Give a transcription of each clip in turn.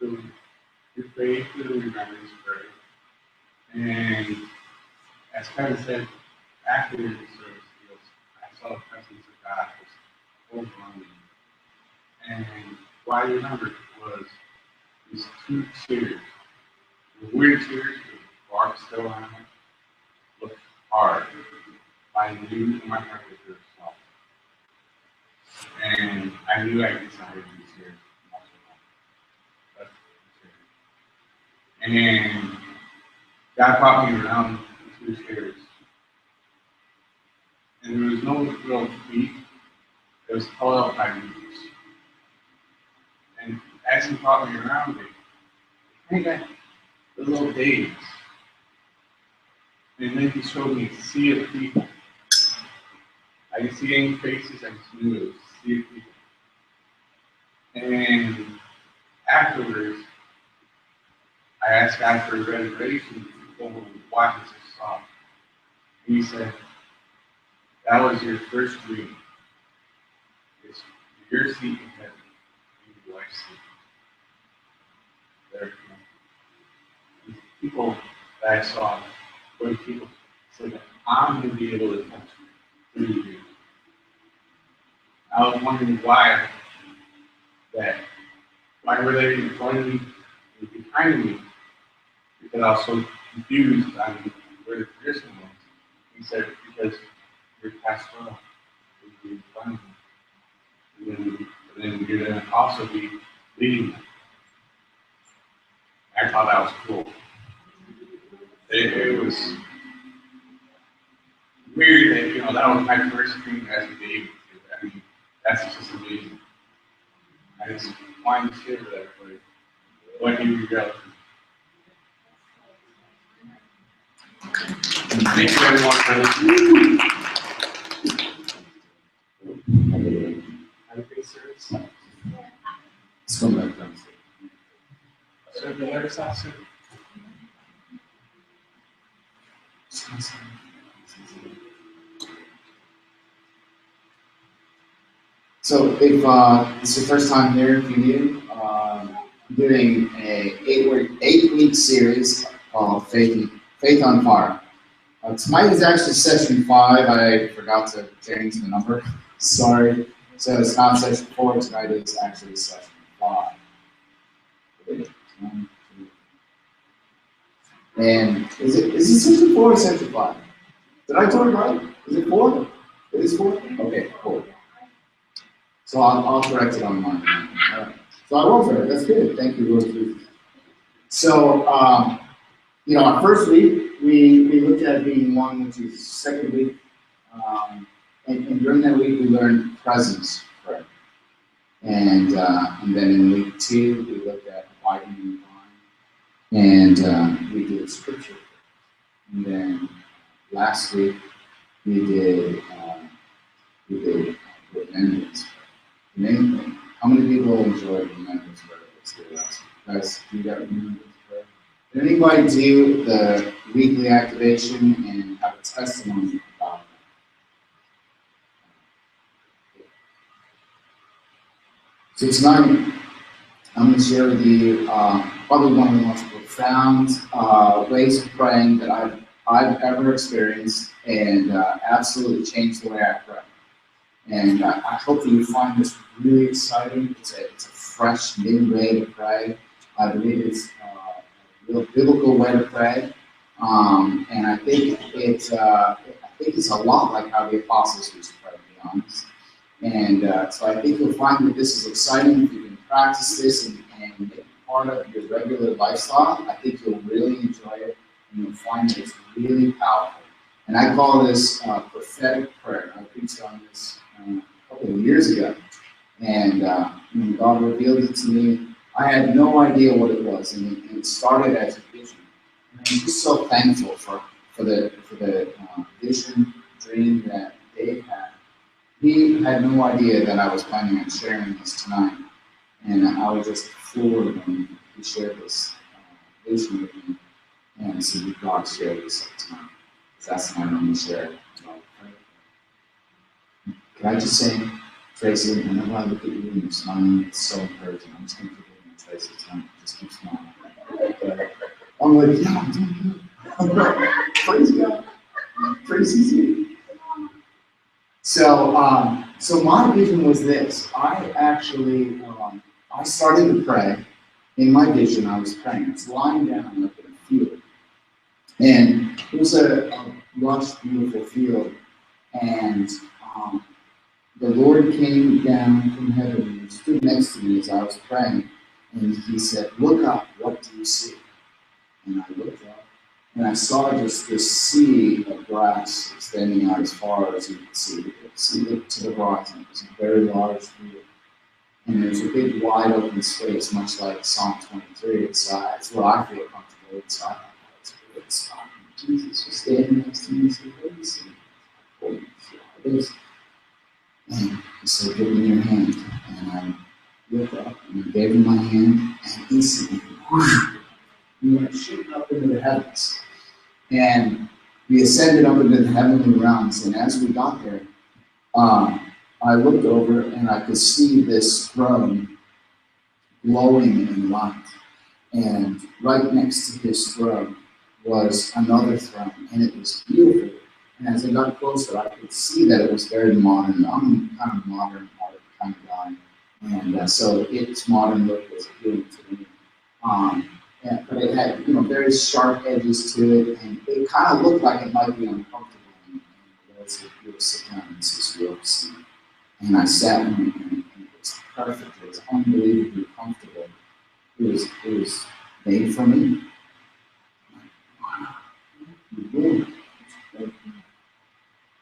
So we prayed through the remembrance prayer. And as Kevin said, after the service, I saw the presence of God just overwhelming me. And what I remembered was these two chairs. The weird chairs with the bark still on them looked hard. I knew in my heart that they were soft. And I knew I desired these chairs much more. And God brought me around the two chairs. And there was no real feet. It was held up by roots. And as he brought me around it, I got the little days. And then he showed me a sea of people. I didn't see any faces, I just knew it was a sea of people. And afterwards, I asked God for a revelation over why was so soft. And he said, that was your first dream. It's your seat in heaven, your wife's seat. There, these people that I saw, when people said, I'm going to be able to touch you through you. I was wondering why were they in front of me and behind me? Because I was so confused on where the tradition was. He said, because you're pastoral, you'll be in front of me. And then you're going to also be leading them. I thought that was cool. It was weird that, that was my first dream as a baby. I mean, that's just amazing. I just wanted to share that for you. What do you go? Thank you everyone for listening. Have a great service. Let's go back down. So the letters officer. So if this is your first time here, if you're new, I'm doing a 8-week series called Faith on Fire. Tonight is actually session 5. I forgot to change the number. Sorry. So it's not session 4. Tonight is actually session 5. And is it session 4 or session 5? Did I do it right? Is it 4? It is 4? Okay, cool. So I'll correct it on mine. All right. So I was right. That's good. Thank you, Lord Jesus. So, our first week, we looked at being 1, which is second week. And during that week, we learned presence prayer. And then in week 2, we looked at abiding in the vine. And we did scripture. And then last week, we did remembrance. The main thing. How many people enjoyed remembrance prayer? Let's do that. Guys, you got remembrance prayer? Did anybody do the weekly activation and have a testimony about that? So tonight, I'm going to share with you probably one of the most profound ways of praying that I've ever experienced, and absolutely changed the way I pray. And I hope that you find this really exciting. It's a fresh, new way to pray. I believe it's a real biblical way to pray. And I think it's a lot like how the apostles used to pray, to be honest. And so I think you'll find that this is exciting. If you can practice this and make it part of your regular lifestyle, I think you'll really enjoy it, and you'll find that it's really powerful. And I call this prophetic prayer. I preached on this a couple of years ago. And when God revealed it to me, I had no idea what it was. And it started as a vision. And I'm just so thankful for the vision, dream that Dave had. He had no idea that I was planning on sharing this tonight. And I was just floored when he shared this vision with me. And so God shared this tonight. That's my normal share. Can I just say, Tracy, whenever I look at you and you're smiling, it's so encouraging. I'm just going to forgive you, Tracy, tonight. Just some smile. I'm like, yeah, I'm doing good. Praise God. Praise His name. So my vision was this. I actually, I started to pray. In my vision, I was praying. I was lying down like in a field. And it was a lush, beautiful field. And the Lord came down from heaven and stood next to me as I was praying. And He said, look up, what do you see? And I looked up, and I saw just this sea of grass extending out as far as you could see. You could see it to the horizon. It was a very large field. And there's a big, wide open space, much like Psalm 23. It's where I feel comfortable. It's Jesus was standing next to me and said, what do you see? And He said, give me your hand. And I looked up, and I gave Him my hand, and instantly, we went shooting up into the heavens. And we ascended up into the heavenly realms. And as we got there, I looked over and I could see this throne glowing in light. And right next to His throne was another throne, and it was beautiful. And as I got closer, I could see that it was very modern. I'm kind of modern art kind of guy. And so its modern look was appealing to me. But it had, very sharp edges to it, and it kind of looked like it might be uncomfortable. And the Lord said, "You'll sit down and see you'll see." And I sat in it, and it was perfect. It was unbelievably comfortable. It was made for me. Wow, you did.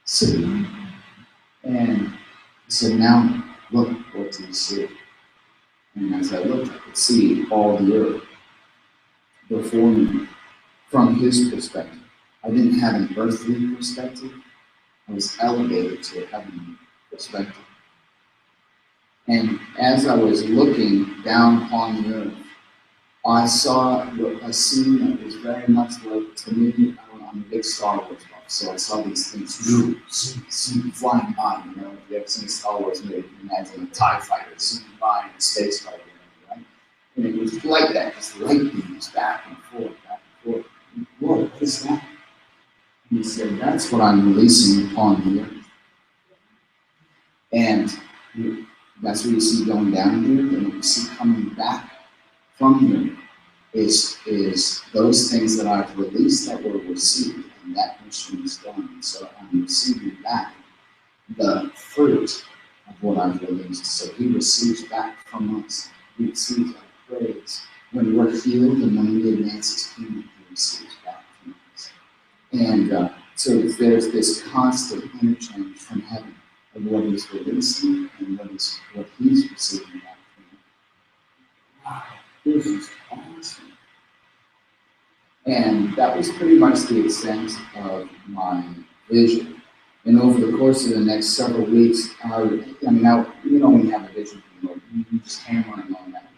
Sit down. And He said, "Now look, what do you see?" And as I looked, I could see all the earth before me from His perspective. I didn't have an earthly perspective. I was elevated to a heavenly perspective. And as I was looking down upon the earth, I saw a scene that was very much like, to me, I'm a big Star Wars buff, so I saw these things zoom, flying by. If you ever seen Star Wars, you can imagine a TIE fighter zooming by in a space fighter. And it was like that, just light beams back and forth, back and forth. Lord, what is that? And He said, that's what I'm releasing upon the earth. And that's what you see going down here, and what you see coming back from here is those things that I've released that were received, and that mission is done. And so I'm receiving back the fruit of what I've released. So He receives back from us. He receives our praise. When we're healed and when we advance His kingdom, He receives back from us. And so there's this constant interchange from heaven of what He's releasing and what He's receiving back from Him. Wow, this is awesome. And that was pretty much the extent of my vision. And over the course of the next several weeks, now, when you have a vision from the Lord, you just hammer on that.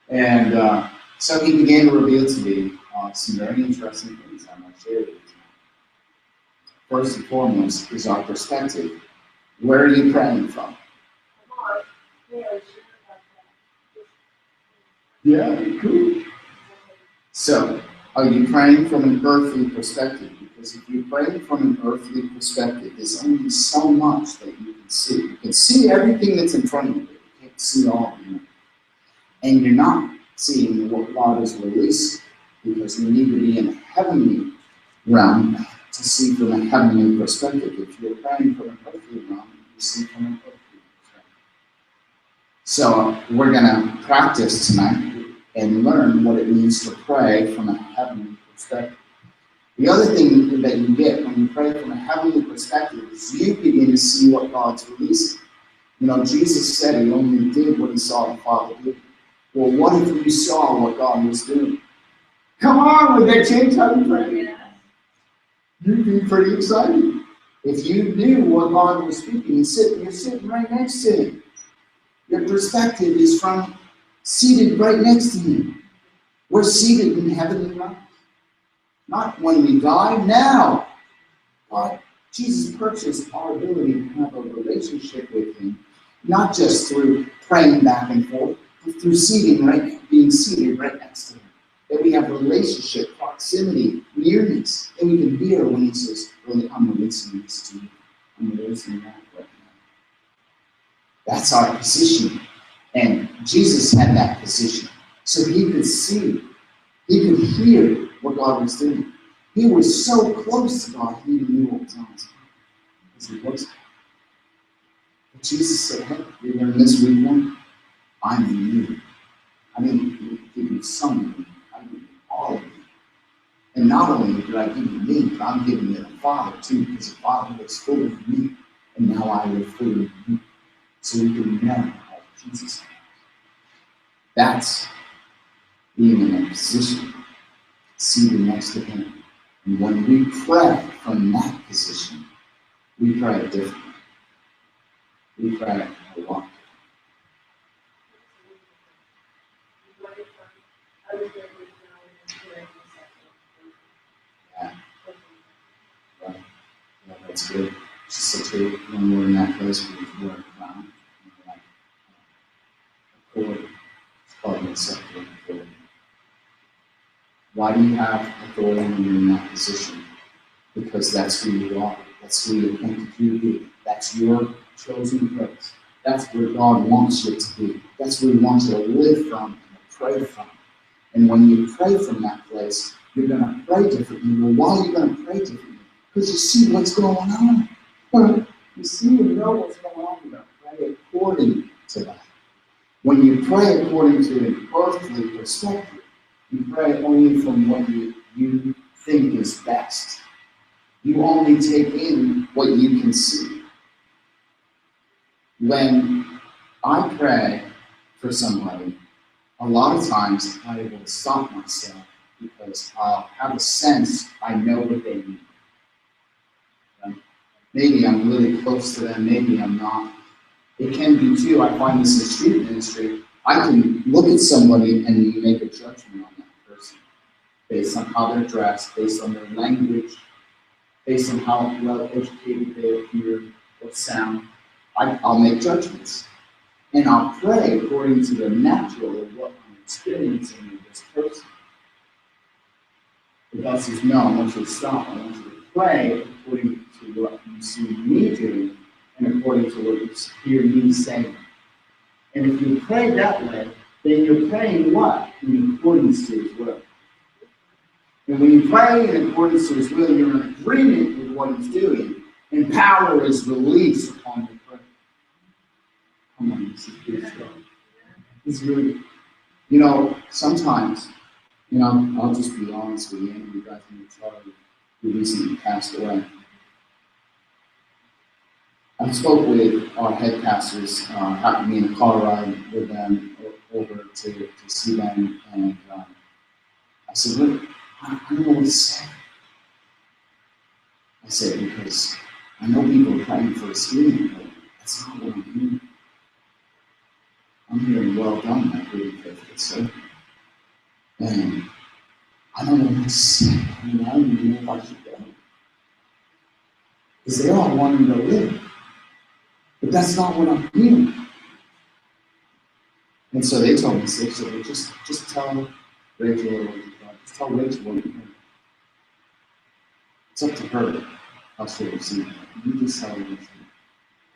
And so He began to reveal to me some very interesting things I might share with you. First and foremost is our perspective. Where are you praying from? Yeah, cool. So, are you praying from an earthly perspective? Because if you're praying from an earthly perspective, there's only so much that you can see. You can see everything that's in front of you, but you can't see all of it. And you're not seeing what God is releasing, because you need to be in a heavenly realm to see from a heavenly perspective. If you're praying from an earthly realm, you see from an earthly perspective. So we're going to practice tonight and learn what it means to pray from a heavenly perspective. The other thing that you get when you pray from a heavenly perspective is you begin to see what God's releasing. Jesus said He only did what He saw the Father do. Well, what if you saw what God was doing? Come on, would that change how you pray? Yeah. You'd be pretty excited. If you knew what God was speaking, you're sitting right next to Him. Your perspective is from seated right next to Him. We're seated in heavenly realms. Not when we die, now. God, Jesus purchased our ability to have a relationship with Him, not just through praying back and forth, but through being seated right next to him. That we have relationship, proximity, nearness, and we can hear when he says, "Really, I'm releasing this to you. I'm releasing that right now." That's our position. And Jesus had that position. So he could see, he could hear what God was doing. He was so close to God, he knew what was on his heart. As he looks at him. But Jesus said, "Hey, you're going to miss week one? I'm in you. I didn't give you some of me. I give you all of me. And not only did I give you me, but I'm giving you the Father too, because the Father was full of me, and now I live fully in you." So we can never have Jesus. That's being in a position, seated next to him. And when we pray from that position, we pray differently. We pray a lot. Yeah. Right. Yeah, that's good. It's such a, when we're in that place where we work around, like authority. It's called accepting authority. Why do you have authority when you're in that position? Because that's who you are. That's who He appointed you to be. That's your chosen place. That's where God wants you to be. That's where He wants you to live from and pray from. And when you pray from that place, you're going to pray differently. Well, why are you going to pray differently? Because you see what's going on. You see and know what's going on. You're going to pray according to that. When you pray according to an earthly perspective, you pray only from what you think is best. You only take in what you can see. When I pray for somebody, a lot of times I will stop myself because I'll have a sense I know what they need. Right? Maybe I'm really close to them, maybe I'm not. It can be too, I find this in street ministry, I can look at somebody and make a judgment on that person based on how they're dressed, based on their language, based on how well educated they appear or sound. I'll make judgments. And I'll pray according to the natural of what I'm experiencing with this person. But God says, no, I want you to stop. I want you to pray according to what you see me doing and according to what you hear me saying. And if you pray that way, then you're praying what? In accordance to His will. And when you pray in accordance to His will, you're in agreement with what He's doing, and power is released upon your prayer. Come on, this is good stuff. It's really, sometimes, I'll just be honest with you, and you guys know Charlie, who recently passed away. I spoke with our head pastors, happened to be in a car ride with them over to see them, and I said, look, I don't know what to say. I said, because I know people are praying for his healing, but that's not what I'm hearing. I'm hearing, well done, my good and faithful servant. And I don't know what to say. I don't even know if I should go. Because they all want him to live. But that's not what I'm hearing. And so they told me, so just tell Rachel what you thought. Just tell Rachel what you heard. It's up to her how she'll receive it. You just tell her what you heard.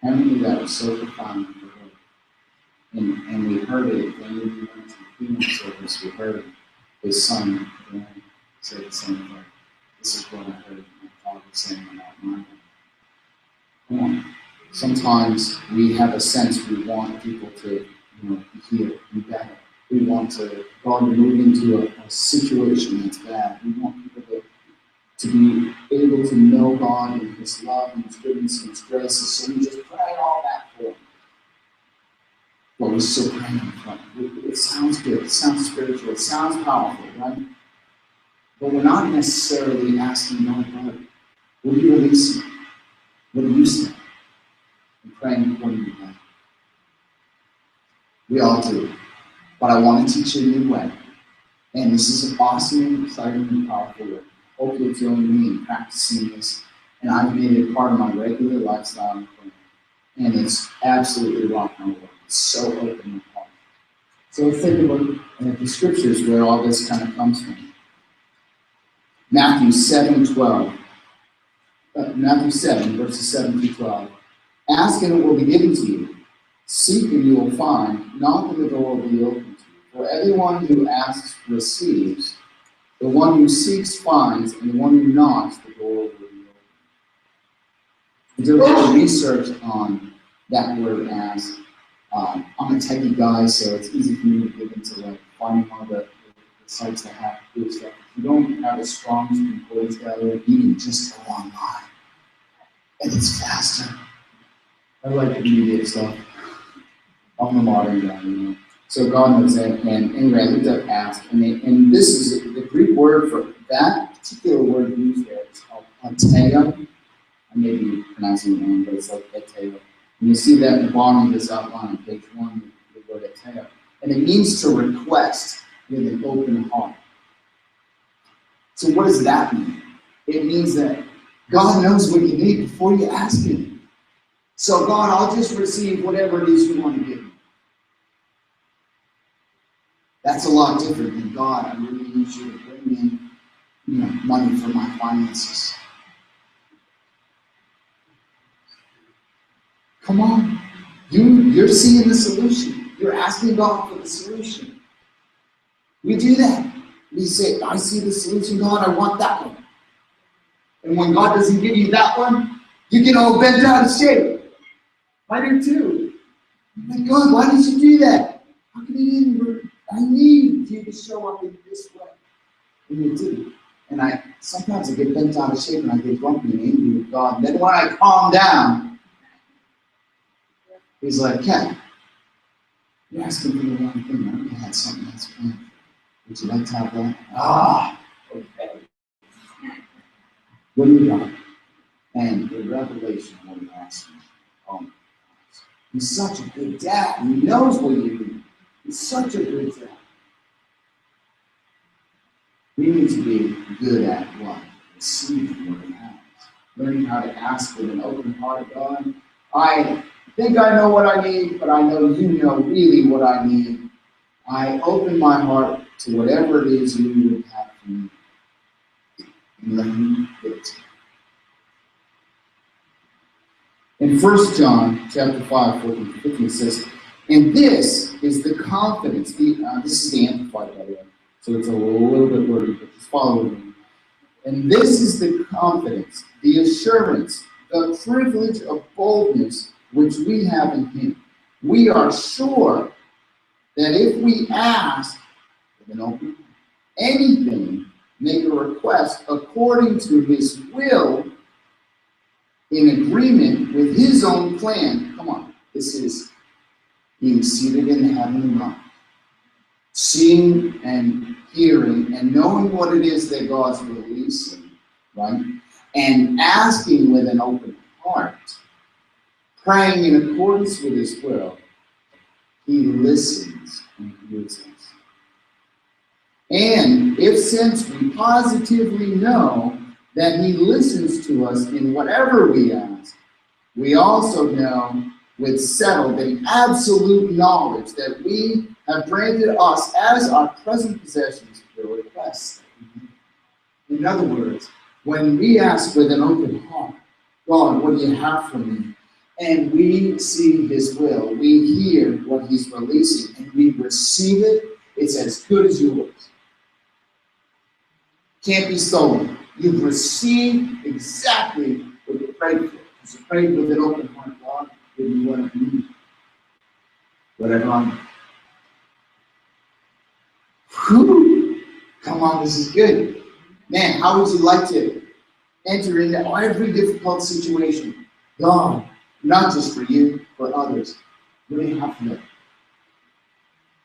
Henry, that was so profound for her. And we heard it when we went to the funeral service. We heard his son say the same thing. This is what I heard my father saying about my life. Come on. Sometimes we have a sense we want people to, be healed, be better. We want God to move into a situation that's bad. We want people to be able to know God and His love and His goodness and His grace. And so we just pray all that for them. But we're still praying for them. It sounds good. It sounds spiritual. It sounds powerful, right? But we're not necessarily asking God, will you release me? What do you say? And praying according to that. We all do. But I want to teach you a new way. And this is an awesome, exciting, and powerful way. Hope you'll join me in practicing this. And I've made it part of my regular lifestyle and prayer. and it's absolutely rock and roll. It's so open and hard. So let's take a look at the scriptures where all this kind of comes from. Matthew 7, verses 7 through 12. Ask and it will be given to you. Seek and you will find. Knock and the door will be opened to you. For everyone who asks receives. The one who seeks finds, and the one who knocks, the door will be opened. I did a little research on that word ask. I'm a techie guy, so it's easy for me to get into like finding all the sites that have good stuff. If you don't have a strong employee together, you can just go online. And it's faster. I like the immediate stuff. I'm a modern guy, you know. So God knows that. And anyway, I looked up ask, and this is the Greek word for that particular word used there. It's called ateo. I may be pronouncing it wrong, but it's like ateo. And you see that in the bottom of this outline on page 1, the word ateo. And it means to request with an open heart. So what does that mean? It means that God knows what you need before you ask Him. So God, I'll just receive whatever it is you want to give me. That's a lot different than God, I really need you to bring in, money for my finances. Come on. You're seeing the solution. You're asking God for the solution. We do that. We say, I see the solution, God, I want that one. And when God doesn't give you that one, you get all bent out of shape. I do too. I'm like, God, why did you do that? How can you do it? I need you to show up in this way. And you do. And sometimes I get bent out of shape and I get grumpy and angry with God. And then when I calm down, He's like, Ken, you're asking for the wrong thing. I already had something else planned. Would you like to have that? Okay. What do you got? And the revelation of what He asked me. Oh my gosh. He's such a good dad. He knows what you need. He's such a good dad. We need to be good at what? Receiving what He has. Learning how to ask with an open heart, God. I think I know what I need, but I know you know really what I need. I open my heart to whatever it is you would have for me. And let me give it to you. In 1 John chapter 5, 14 to 15, it says, and this is the confidence. This is the Amplified, by the way, so it's a little bit wordy, but just follow me. And this is the confidence, the assurance, the privilege of boldness which we have in Him. We are sure that if we ask with an open anything, make a request according to His will, in agreement with His own plan. Come on, this is being seated in the heavenly realm, seeing and hearing and knowing what it is that God's releasing, right? And asking with an open heart, praying in accordance with His will. He listens and hears us. And if since we positively know that He listens to us in whatever we ask, we also know with settled and absolute knowledge that we have granted us as our present possessions the request. In other words, when we ask with an open heart, God, what do you have for me? And we see His will, we hear what He's releasing, and we receive it, it's as good as yours. Can't be stolen. You've received exactly what you prayed for. Because you prayed with an open heart, God, give me what I need. Whatever I need. Whew. Come on, this is good. Man, how would you like to enter into every difficult situation? God, not just for you, for others. What do you have for them?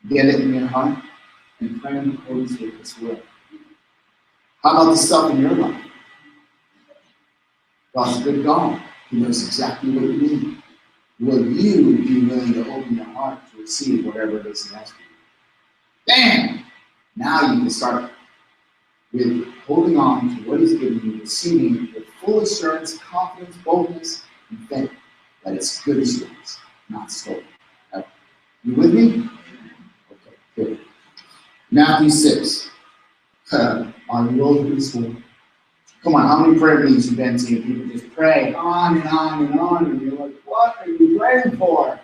Get it in your heart and pray in accordance with His will. How about the stuff in your life? God's a good God. He knows exactly what you need. Will you be willing to open your heart to receive whatever it is He has for you? Bam! Now you can start with holding on to what He's given you, receiving it with full assurance, confidence, boldness, and faith. that it's good as yours, not stolen. You with me? Okay, good. Matthew 6. Our Lord is Lord. Come on, how many prayer meetings you've been to? People just pray on and on and on, and you're like, what are you praying for?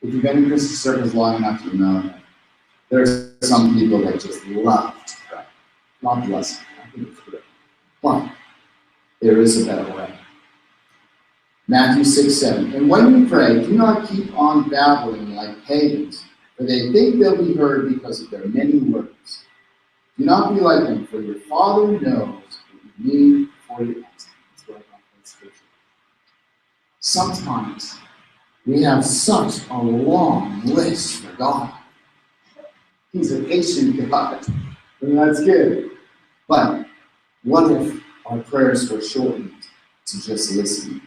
If you've been in Christian circles long enough, you know that there are some people that just love to pray. God bless them. I think it's good. But there is a better way. Matthew 6:7. And when you pray, do not keep on babbling like pagans, for they think they'll be heard because of their many words. Do not be like them, for your Father knows what you need before you ask Him. That's what I got from Scripture. Sometimes we have such a long list for God. He's a patient God, and that's good. But what if our prayers were shortened to just listening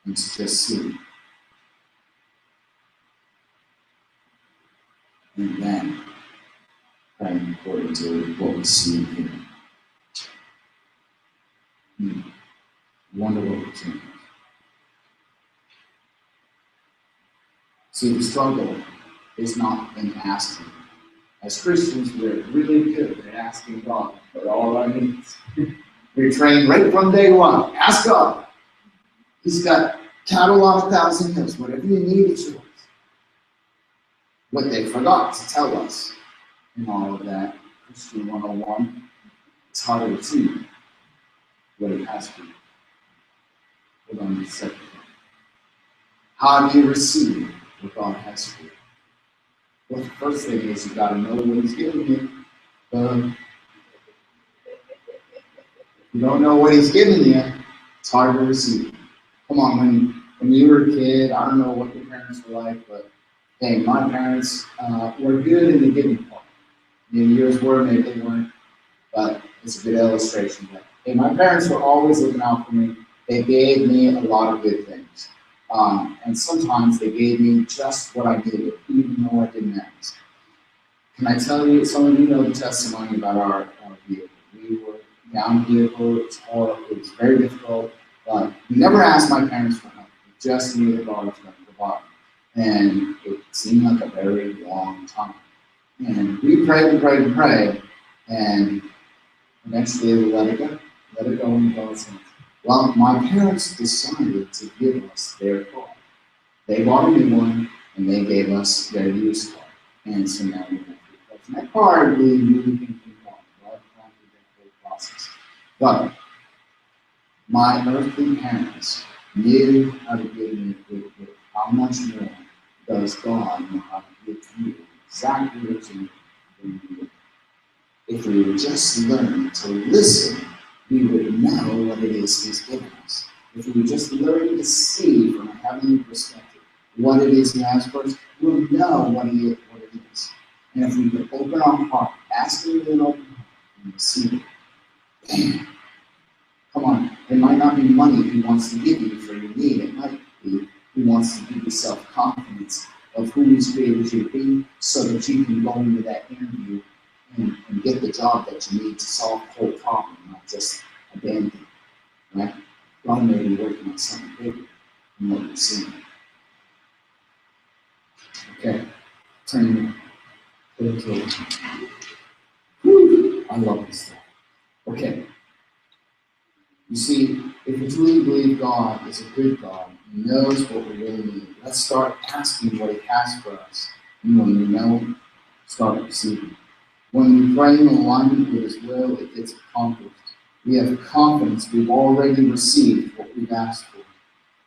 and to just see? And then praying according to what we see and hear. Wonder what would change. See, the struggle is not in asking. As Christians, we're really good at asking God for all our needs. We're trained right from day one. Ask God. He's got cattle on 1,000 hills. Whatever you need, it's yours. What they forgot to tell us in all of that, Christian 101, it's how to receive what He has for you. Hold on a second. How do you receive what God has for you? Well, the first thing is you've got to know what He's giving you. If you don't know what He's giving you, it's hard to receive. Come on, when you were a kid, I don't know what your parents were like, but hey, my parents were good in the giving part. Maybe yours were, maybe they weren't, but it's a good illustration. But hey, my parents were always looking out for me. They gave me a lot of good things. And sometimes they gave me just what I needed, even though I didn't ask. Can I tell you, some of you know the testimony about our vehicle. We were down vehicle, it was very difficult, but we never asked my parents for help. We just knew that God was going to provide. And it seemed like a very long time. And we prayed and prayed and prayed, and eventually we let it go in God's hands. Well, my parents decided to give us their car. They bought a new one, and they gave us their used car. And so now we have to and that car, we really think we want, right? That whole process. But my earthly parents knew how to give me a good gift. How much more does God know how to give you exactly what you need? If we would just learn to listen, we would know what it is He's given us. If we would just learn to see from a heavenly perspective what it is He has for us, we'll know what it is. And if we could open our heart, ask Him with an open heart, and receive it. Bam! Come on, it might not be money He wants to give you for your need. It might be He wants to give you self-confidence of who He's created you to be so that you can go into that interview and get the job that you need to solve the whole problem, not just abandon it, right? God may be working on something bigger than what you're seeing. Okay, turn to it. I love this stuff. Okay. You see, if we truly believe God is a good God, He knows what we really need, let's start asking what He has for us. And when we know, start receiving. When we pray in alignment with His will, it gets accomplished. We have confidence we've already received what we've asked for.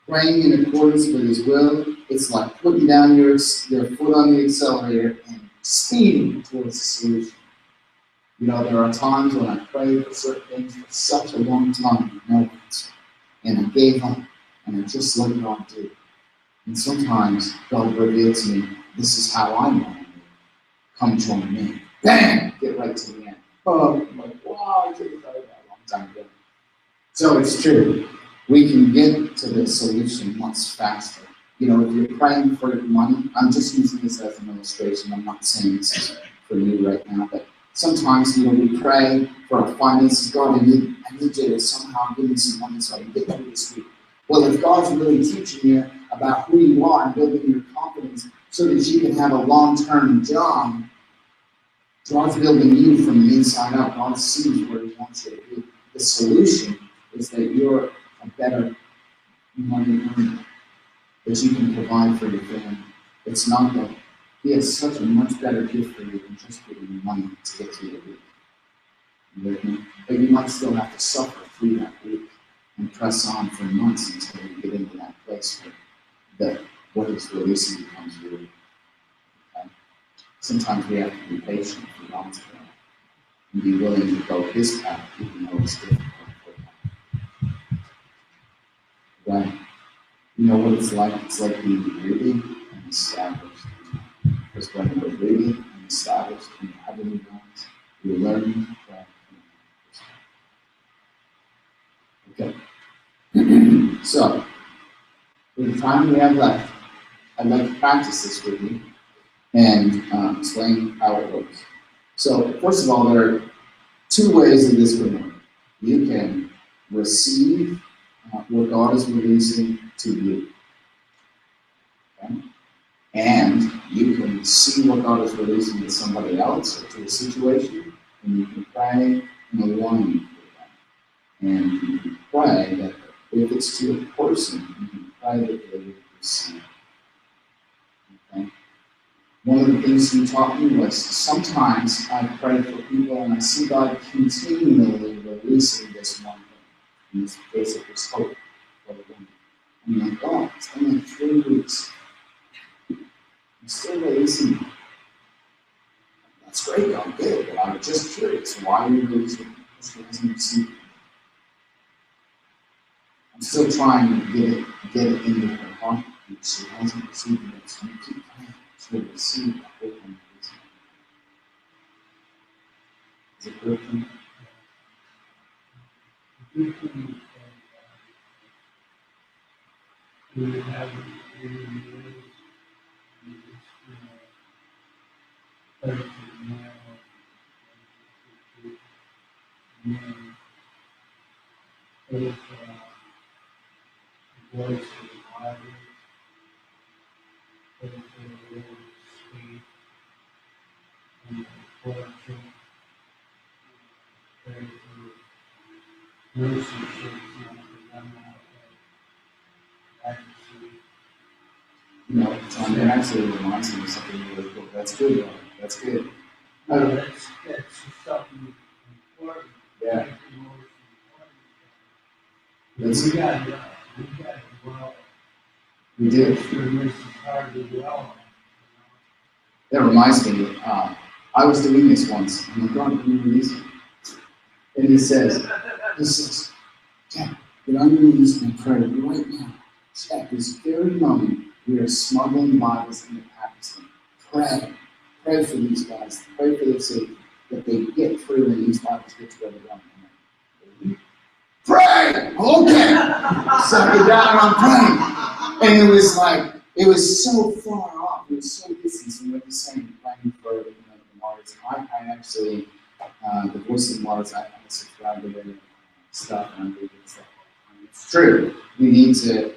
Praying in accordance with His will, it's like putting down your foot on the accelerator and speeding towards the solution. You know, there are times when I prayed for certain things for such a long time, no answer. And I gave up, and I just let God do it. And sometimes God revealed to me, this is how I want to do it. Come join me. Bam! Get right to the end. Oh, I'm like, wow, I should have done that a long time ago. So it's true. We can get to the solution much faster. You know, if you're praying for money, I'm just using this as an illustration. I'm not saying this is for you right now, but sometimes, you know, we pray for our finances. God, I need you to somehow give me some money so I can get through this week. Well, if God's really teaching you about who you are and building your confidence so that you can have a long-term job, God's building you from the inside out. God sees where He wants you to be. The solution is that you're a better money earner, that you can provide for your family. It's not that He has such a much better gift for you than just giving you money to get through the week. You with me? But you might still have to suffer through that week and press on for months until you get into that place where what He's releasing becomes real. Okay? Sometimes we have to be patient for God's will and be willing to go His path even though it's difficult for Him. Right? You know what it's like? It's like being rooted and established. Because when we're rooted and established in the heavenly realms, we're learning to pray. Okay. So, with the time we have left, I'd like to practice this with you and explain how it works. So, first of all, there are two ways that this would work. You can receive what God is releasing to you. Okay? And you can see what God is releasing to somebody else or to a situation, and you can pray in alignment with that. And you can pray that if it's to a person, you can pray that they will receive. Okay? One of the things He taught me was sometimes I pray for people and I see God continually releasing this one thing. In this case, it was hope for the woman. I'm like, God, it's been like 3 weeks. I'm still releasing it. That's great, God, good, but I'm just curious. Why are you releasing it? Because He hasn't received it. I'm still trying to get it into her heart. She hasn't received it, so you keep praying. She'll receive the hope and release it. Is it working? We have in years, we just, everything now, and there's the voice of the Bible, there's the Lord speak, and the fortune, there's the mercy shakes on the gun out there, accuracy. You know, John, that actually reminds me of something really cool. That's good, though. That's good. No, that's something important. Yeah. That's the most important. That's- We got it well. We did. Sure, this is hard to well. That reminds me, I was doing this once. I'm like, God, can you release it? And He says, Jack, but I'm going to use my prayer right now. At this very moment, we are smuggling Bibles into Pakistan. Pray for these guys. Pray for their safety, that they get through and these Bibles get to where they're going. Pray! Okay! Suck it down, I'm praying. And it was so far off. It was so distant from what He's saying, praying for the martyrs. I actually, the voice of the martyrs, I subscribe to their stuff and I'm reading stuff. It's true. We need to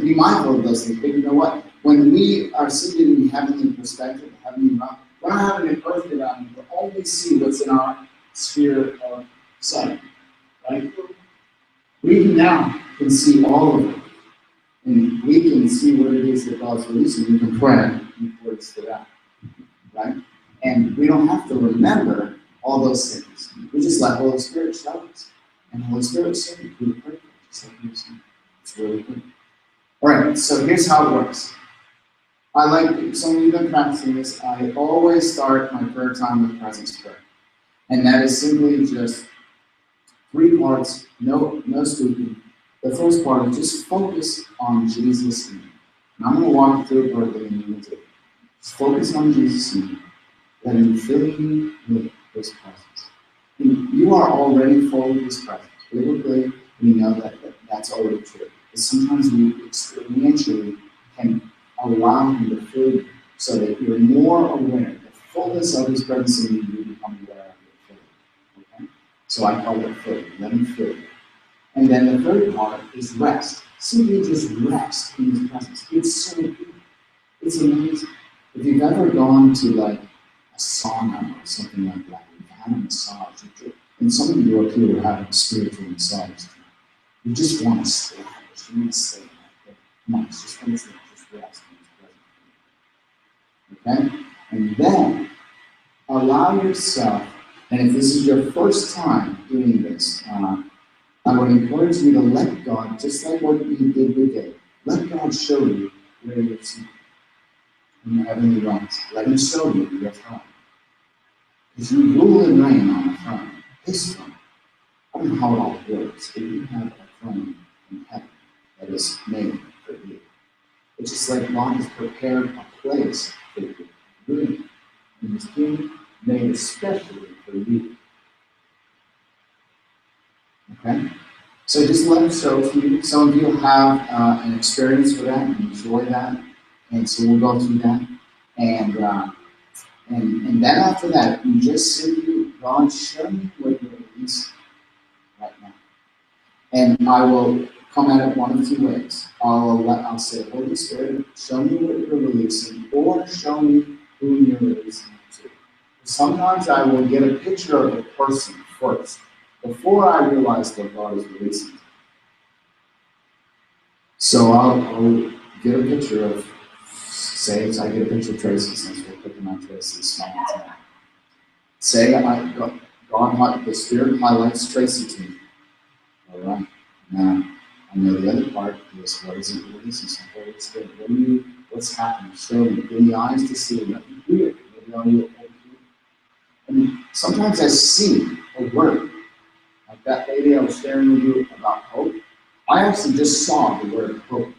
be mindful of those things. But you know what? When we are seated in the heavenly perspective, the heavenly realm, we're not having an earthly realm. We only see what's in our sphere of sight. Right? We now can see all of it. And we can see what it is that God's releasing. We can pray in accordance to that. Right? And we don't have to remember all those things. We just let Holy Spirit show us. And Holy Spirit saying, we pray for it. Just like He was saying. It's really good. All right, so here's how it works. I like, some of you have been practicing this, I always start my prayer time with presence prayer. And that is simply just 3 parts, no speaking. The first part is just focus on Jesus' name. And I'm going to walk you through it further in a minute. Just focus on Jesus' name. Let Him fill you with His presence. And you are already full of His presence. Biblically, we know that that's already true. But sometimes we experientially can allow Him to fill you so that you're more aware. The fullness of His presence in you become aware of it. Okay? So I call it filling. Let Him fill you. And then the third part is rest. Simply just rest in His presence. It's so good. It's amazing. If you've ever gone to like a sauna or something like that, you've had a massage, and some of you up here are having spiritual massage. You just want to stay. You want to stay there. Come on, just want to just rest in His presence. Okay? And then allow yourself, and if this is your first time doing this, I would encourage you to let God, just like what you did with David, let God show you where you're seated in the heavenly realms. Let Him show you your throne. Because you rule and reign on the throne, His throne. I don't know how it all works, but you have a throne in heaven that is made for you. It's just like God has prepared a place for you, really, in His kingdom, made especially for you. Okay? So just let Him show it to you. Some of you have an experience with that and enjoy that. And so we'll go through that. And then after that, you just simply, God, show me what you're releasing right now. And I will come at it one of two ways. I'll say, Holy Spirit, show me what you're releasing, or show me who you're releasing it to. Sometimes I will get a picture of the person first, before I realize what God is releasing. So I'll get a picture of, say, I get a picture of Tracy, since we're picking on Tracy's small tonight. Say, God, the Spirit highlights Tracy to me. All right. Now, I know the other part is, what is it releasing? So, Holy Spirit, what's happening? Show me. Give me eyes to see. Let me hear. Maybe I'll hear. And sometimes I see a word. Like that lady I was sharing with you about hope. I actually just saw the word hope.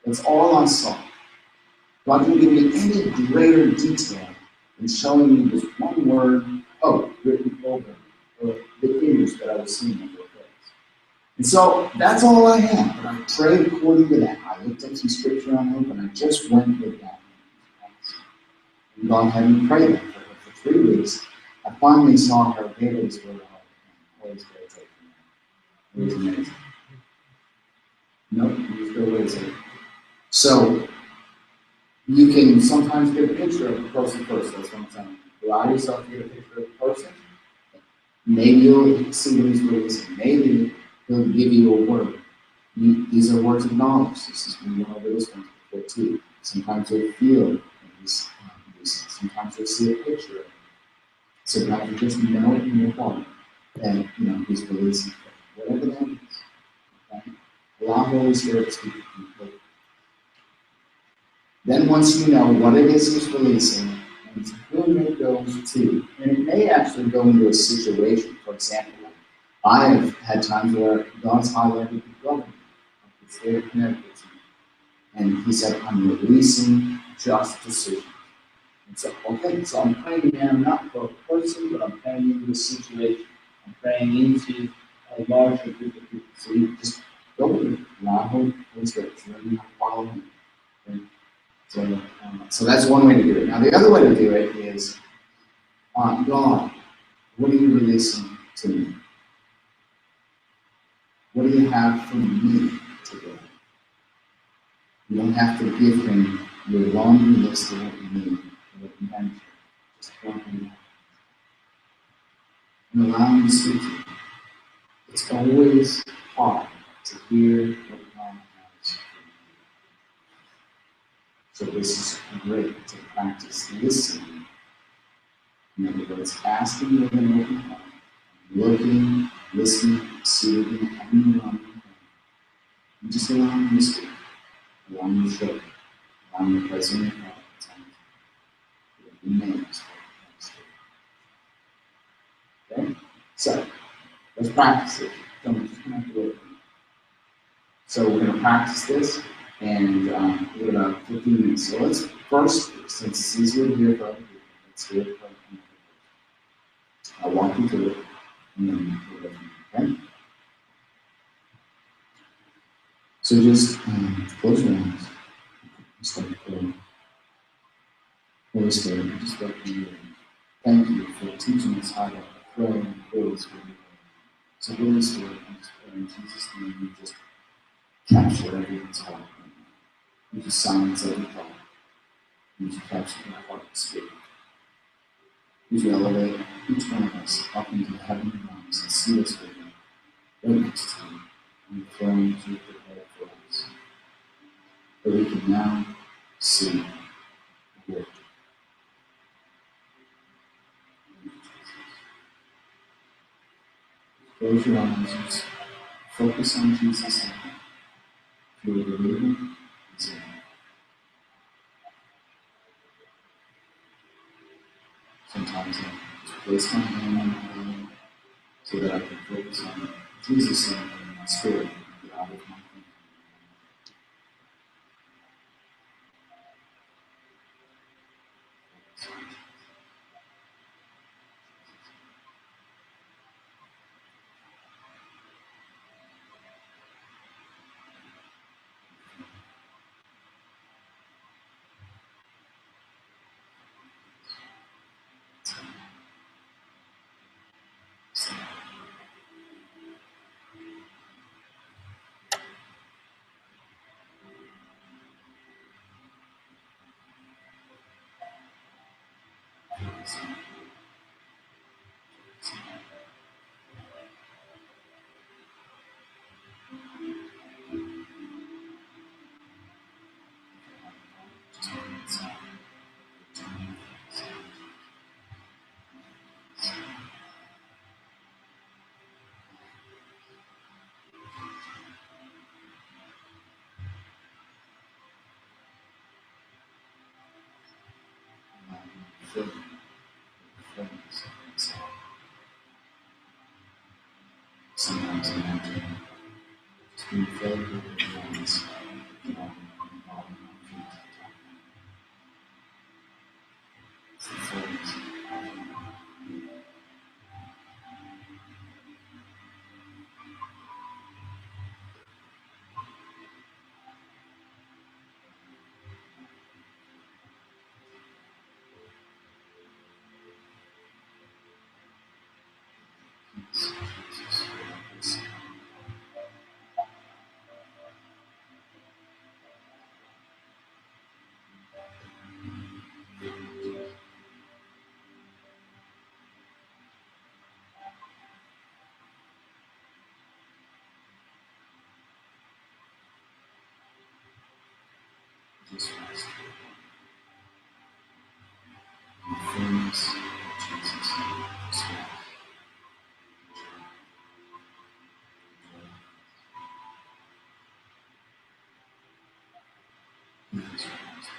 That's all I saw. God didn't give me any greater detail than showing me this one word, hope, written over the image that I was seeing of her face. And so that's all I had. But I prayed according to that. I looked up some scripture on hope, and I just went with that. And God had me pray that for her for 3 weeks. I finally saw her babies were always very taken. It was amazing. Nope, you still waiting. So you can sometimes get a picture of the person first. That's what I'm saying. Allow yourself to get a picture of the person. Maybe you'll see what he's releasing. Maybe he'll give you a word. These are words of knowledge. This is when you went over this one before too. Sometimes you'll feel these. Sometimes you'll see a picture of it. Sometimes you just know it in your heart that he's releasing whatever that is. Okay? Allow Holy Spirit to speak to you. Then once you know what it is he's releasing, and to whom it goes to, and it may actually go into a situation. For example, I have had times where God's highlighted the governor of the state of Connecticut to me, and he said, I'm releasing just decisions. And so, okay, so I'm praying now not for a person, but I'm praying into a situation. I'm praying into a larger group of people. So you just go with it. Allow Holy Spirit to learn how to follow him. Okay? So that's one way to do it. Now the other way to do it is, God, what are you releasing to me? What do you have for me today? You don't have to give him your laundry list of what you need, or what you have. Just go him and allow him to speak to you. It's always hard to hear what God has for you. So this is great to practice listening. In other words, asking with an open heart, looking, listening, observing, hanging around, and just allow him to speak, allow him to show you, allow him to place in your heart at times. He names what he wants to. Okay? So, let's practice it. Don't just have to do it. So we're going to practice this, and we're about 15 minutes. So let's first, since it's easier to hear from you, let's hear it from you. I'll walk you through it, and then we'll go from there, okay? So just close your eyes. Start praying. Holy Spirit, I just welcome you. Thank you for teaching us how to pray and praise for you. So Holy Spirit, I just pray in Jesus' name, you just capture everyone's heart. You just silence every thought. You just capture their heart and spirit. You elevate each one of us up into the heavenly realms and see us with you, right next to you, on the throne that you prepared for us. That we can now see the Lord. Close your eyes and just focus on Jesus. If you're believing, he's in. Sometimes I just place my hand on my belly so that I can focus on Jesus in my spirit and get out of my thinking. Sometimes imagine just being filled with the ones involving my feet. It's the fullness of peace. Jesus, just rest in the fullness of Jesus. Just rest. Just rest.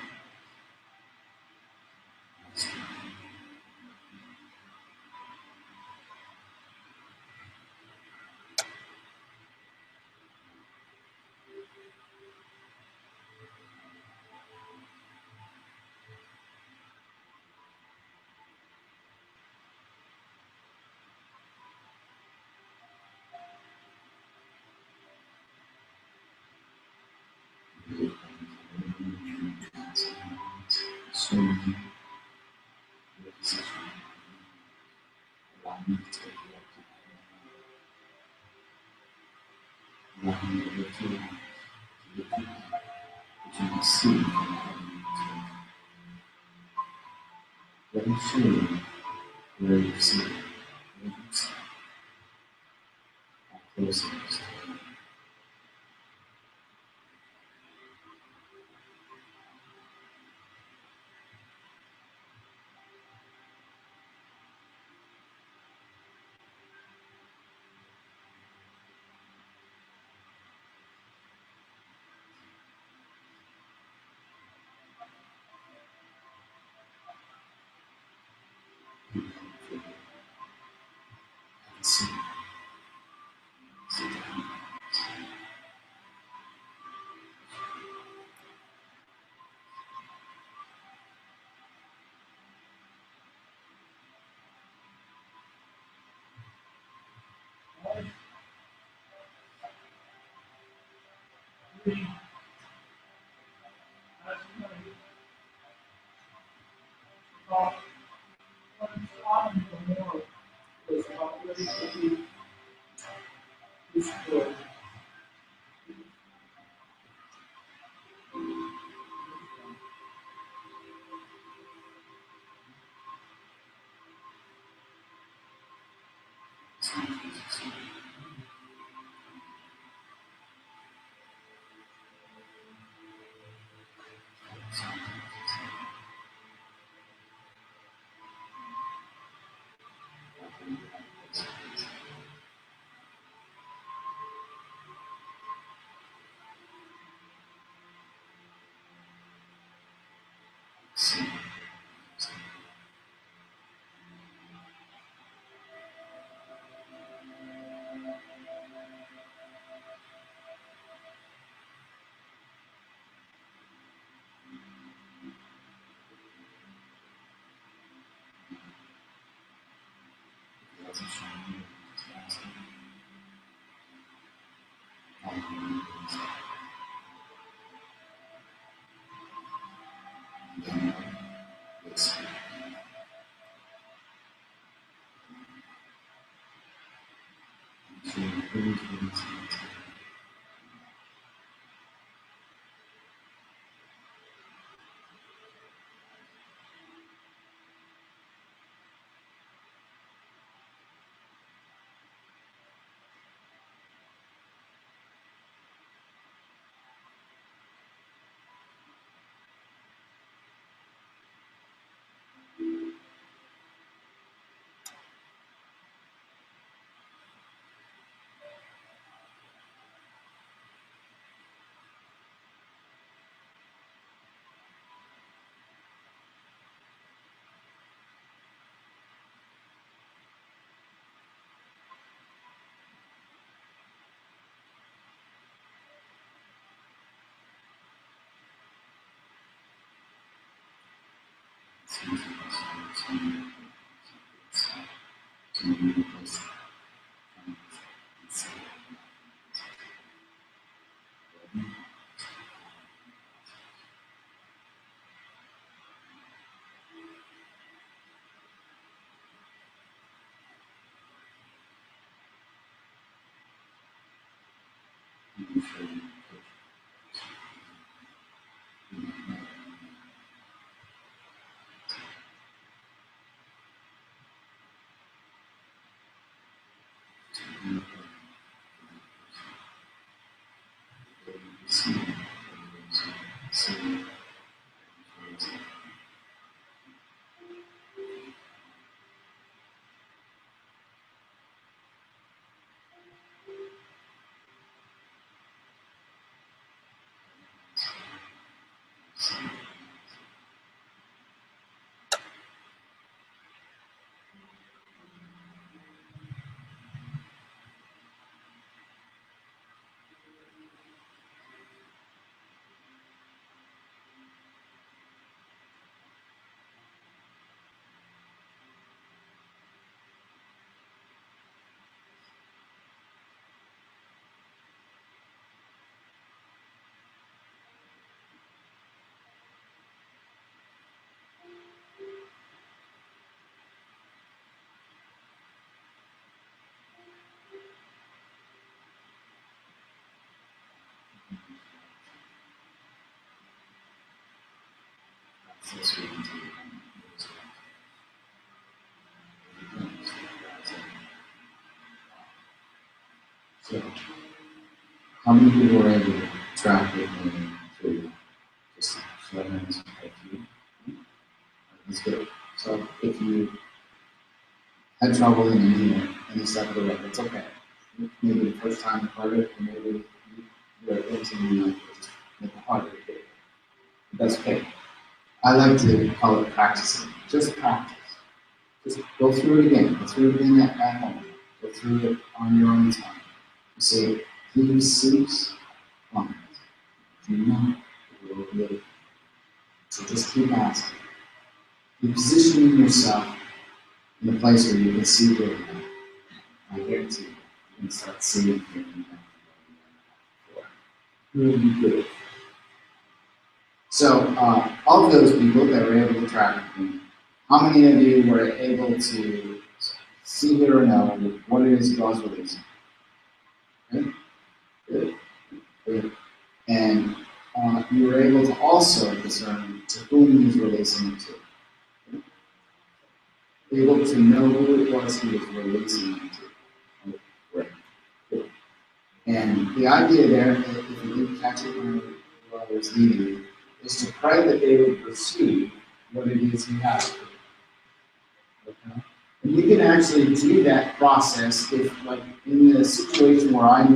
So you your decision. Allow me to take you up to heaven. Allow me to lift you up to the people that you can see from heaven. Let me show you where you see it. Where you see it. How close it is. I can see it. See it. Sure. So, how many people were able to track with me to just 7 minutes of you? That's good. So if you had trouble in any step of the way, it's okay. Maybe the first time you heard it, or maybe you're able to just make it harder to get. That's okay. I like to call it practicing. Just practice. Just go through it again. Go through it again at home. Go through it on your own time. You say, he sleeps on it. Do not will live. So just keep asking. Keep positioning yourself in a place where you can see good. I guarantee you can start seeing things really good. So, all of those people that were able to track with me, how many of you were able to see here or know what it is God's releasing? Okay? Good. Good. And you were able to also discern to whom he's releasing it to. Able to know who it was he was releasing it to. Okay, great. Good. And the idea there, if you didn't catch it when I was leading, is to pray that they would perceive what it is you have. Okay? And you can actually do that process if, like, in the situation where I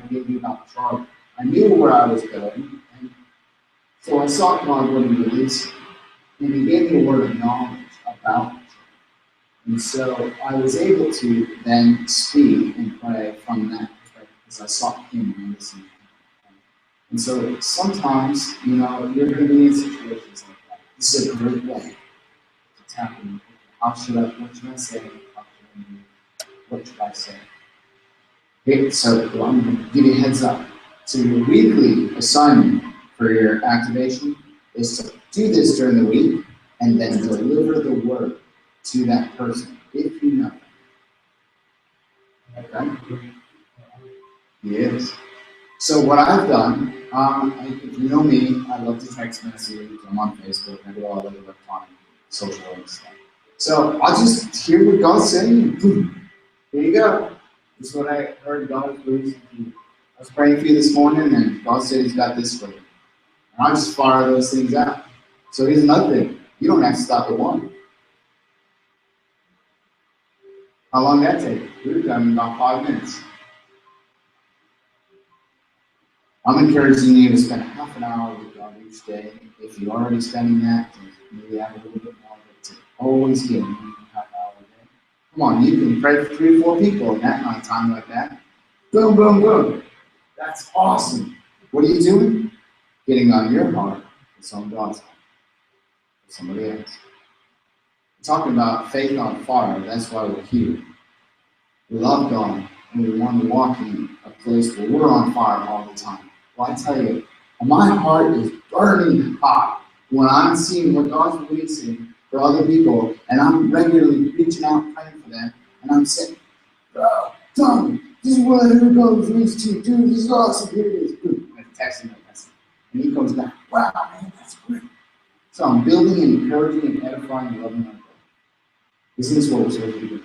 gave you about Charlie, I knew where I was going, and so I sought God what He released, and He gave me a word of knowledge about it. And so I was able to then speak and pray from that perspective because I sought Him and listened to Him. And so sometimes, you're going to be in situations like that. This is a great way to tap in. What should I say? What should I say? Okay, so I'm going to give you a heads up. So your weekly assignment for your activation is to do this during the week and then deliver the word to that person, if you know. Okay? Yes. So what I've done, if you know me, I love to text message. I'm on Facebook. I do all the electronic social stuff. So I'll just hear what God's saying. Boom. Here you go. This is what I heard God was. I was praying for you this morning, and God said He's got this for you. And I just fire those things out. So here's another thing. You don't have to stop at one. How long did that take? We're done in about 5 minutes. I'm encouraging you to spend half an hour with God each day. If you're already spending that, maybe have a little bit more, but to always hear Him half hour a day. Come on, you can pray for 3 or 4 people in that amount of time like that. Boom, boom, boom. That's awesome. What are you doing? Getting on your heart with some God's heart. For somebody else. We're talking about faith on fire. That's why we're here. We love God, and we want to walk in a place where we're on fire all the time. Well, I tell you, my heart is burning hot when I'm seeing what God's releasing for other people, and I'm regularly reaching out, praying for them, and I'm saying, "Bro, Tom, this is what I heard God was released to you, dude. This is awesome. Here it is." Boom. I text him like that, and he comes back, "Wow, man, that's great." So I'm building and encouraging and edifying and loving our God. Isn't this what we're supposed to do?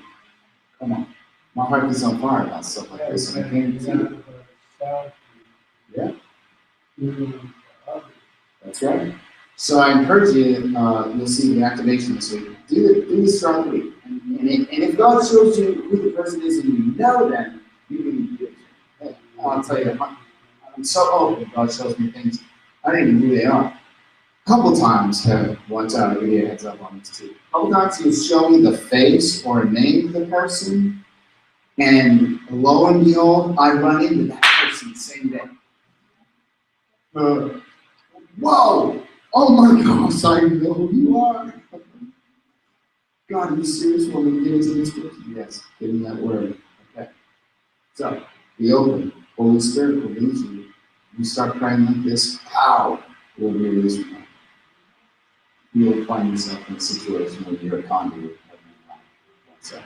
Come on. My heart is on fire about stuff like this. And I can't see it. Yeah. That's right. So I encourage you, you'll see the activation this week. Do this throughout the week. And if God shows you who the person is and you know them, you can do it. Hey, I'll tell you, I'm so open. God shows me things. I don't even know who they are. A couple times, one time, I'll give you a heads up on this too. A couple times He'll show me the face or name of the person. And lo and behold, I run into that person the same day. Whoa! Oh my gosh, I know who you are. God, are you serious? Want me to give it to this person? Yes, give me that word. Okay. So, be open. Holy Spirit will lead you. You start praying like this, power will be released from you. You will find yourself in a situation where you're a conduit. So,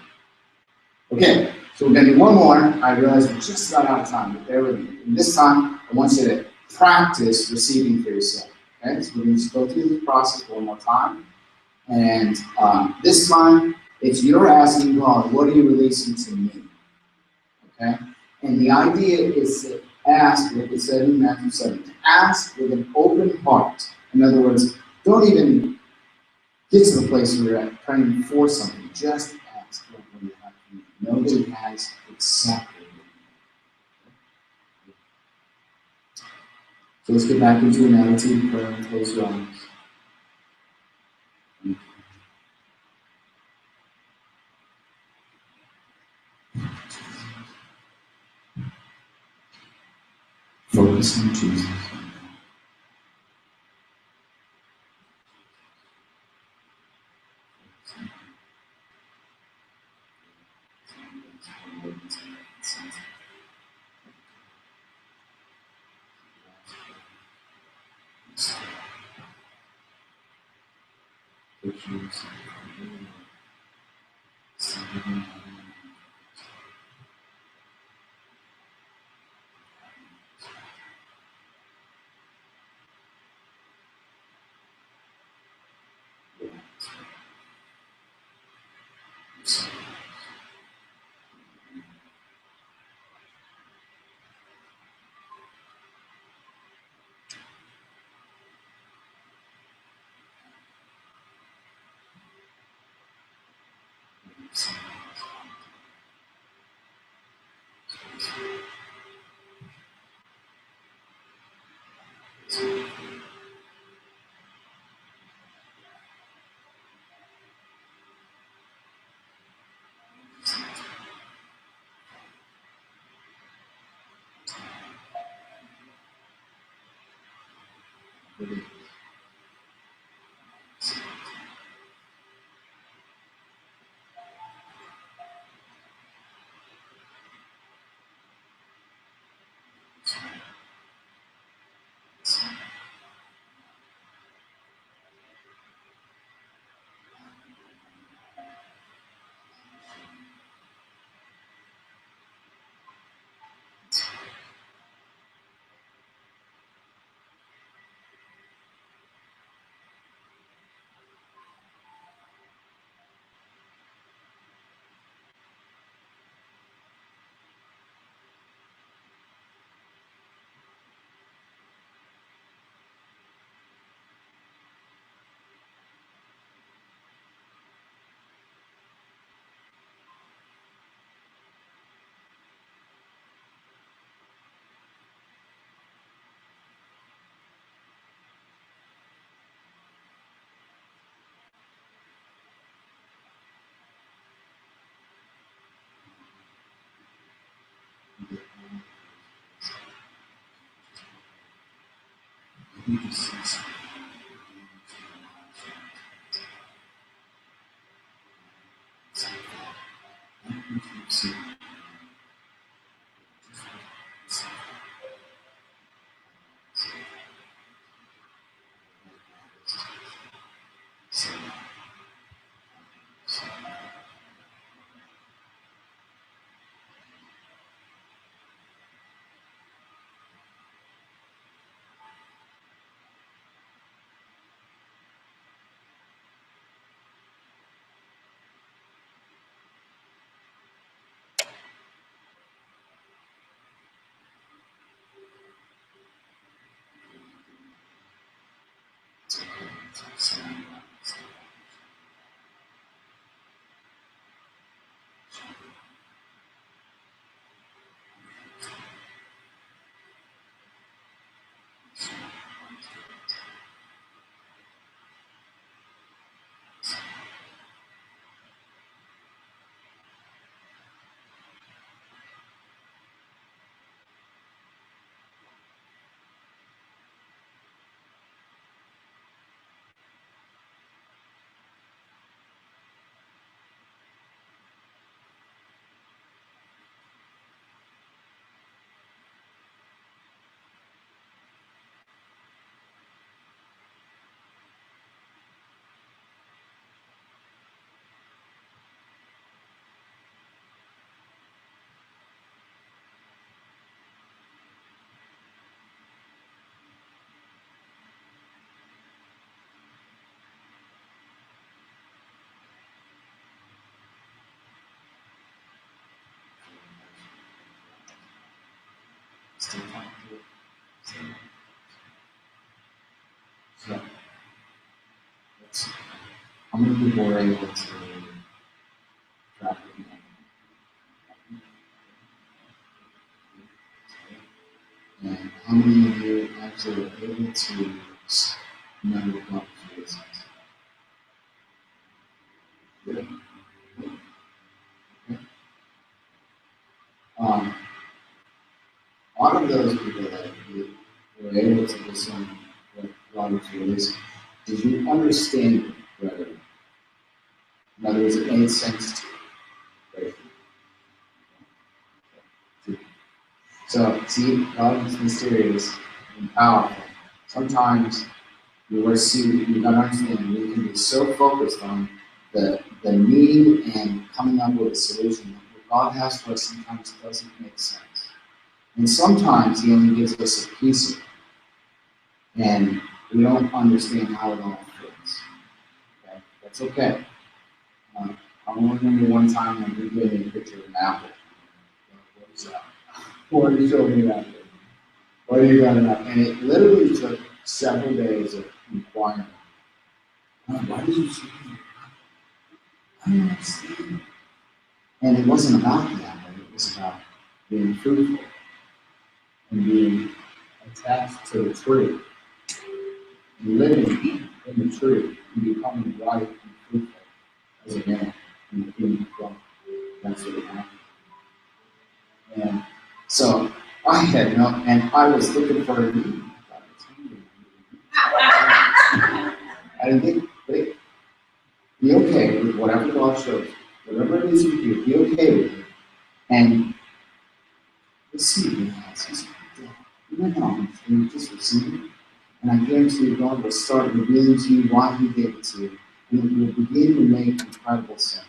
okay, so we're going to do one more. I realize we just got out of time, but bear with me. And this time, I want you to practice receiving for yourself. Okay, so we're going to just go through this process one more time. And this time, it's you're asking God, what are you releasing to me? Okay? And the idea is to ask, like it said in Matthew 7, to ask with an open heart. In other words, don't even get to the place where you're at praying for something. Just ask what you have to do. Know that He has exactly what you need. So let's get back into an attitude of prayer and close your eyes. Focus on Jesus. Stay comfortable. So, let's see. How many people are able to track it? And how many of you actually are able to remember what phases? Good. Okay. A lot of those people that were able to discern what Robert's releasing, did you understand it better? In other words, it made sense to you. Right? So, see, God is mysterious and powerful. Sometimes you gotta understand, we can be so focused on the need and coming up with a solution that what God has for us sometimes doesn't make sense. And sometimes He only gives us a piece of it. And we don't understand how it all fits. Okay? That's okay. I remember one time when He gave me a picture of an apple. What is that? Why did you show me that? What do you got an apple? And it literally took several days of inquiring. Why did you show me? I don't understand. And it wasn't about the apple. It was about being fruitful and being attached to the tree living in the truth and becoming right and fruitful as a man in the kingdom of God. That's what happened. And so I had no, and I was looking for a meeting. I didn't think, but be okay with whatever God shows. Whatever it is you do, be okay with it. And receive it as He's you might not understand, you just receive it. And I guarantee you, God will start revealing to you why He gave it to you. And it will begin to make incredible sense.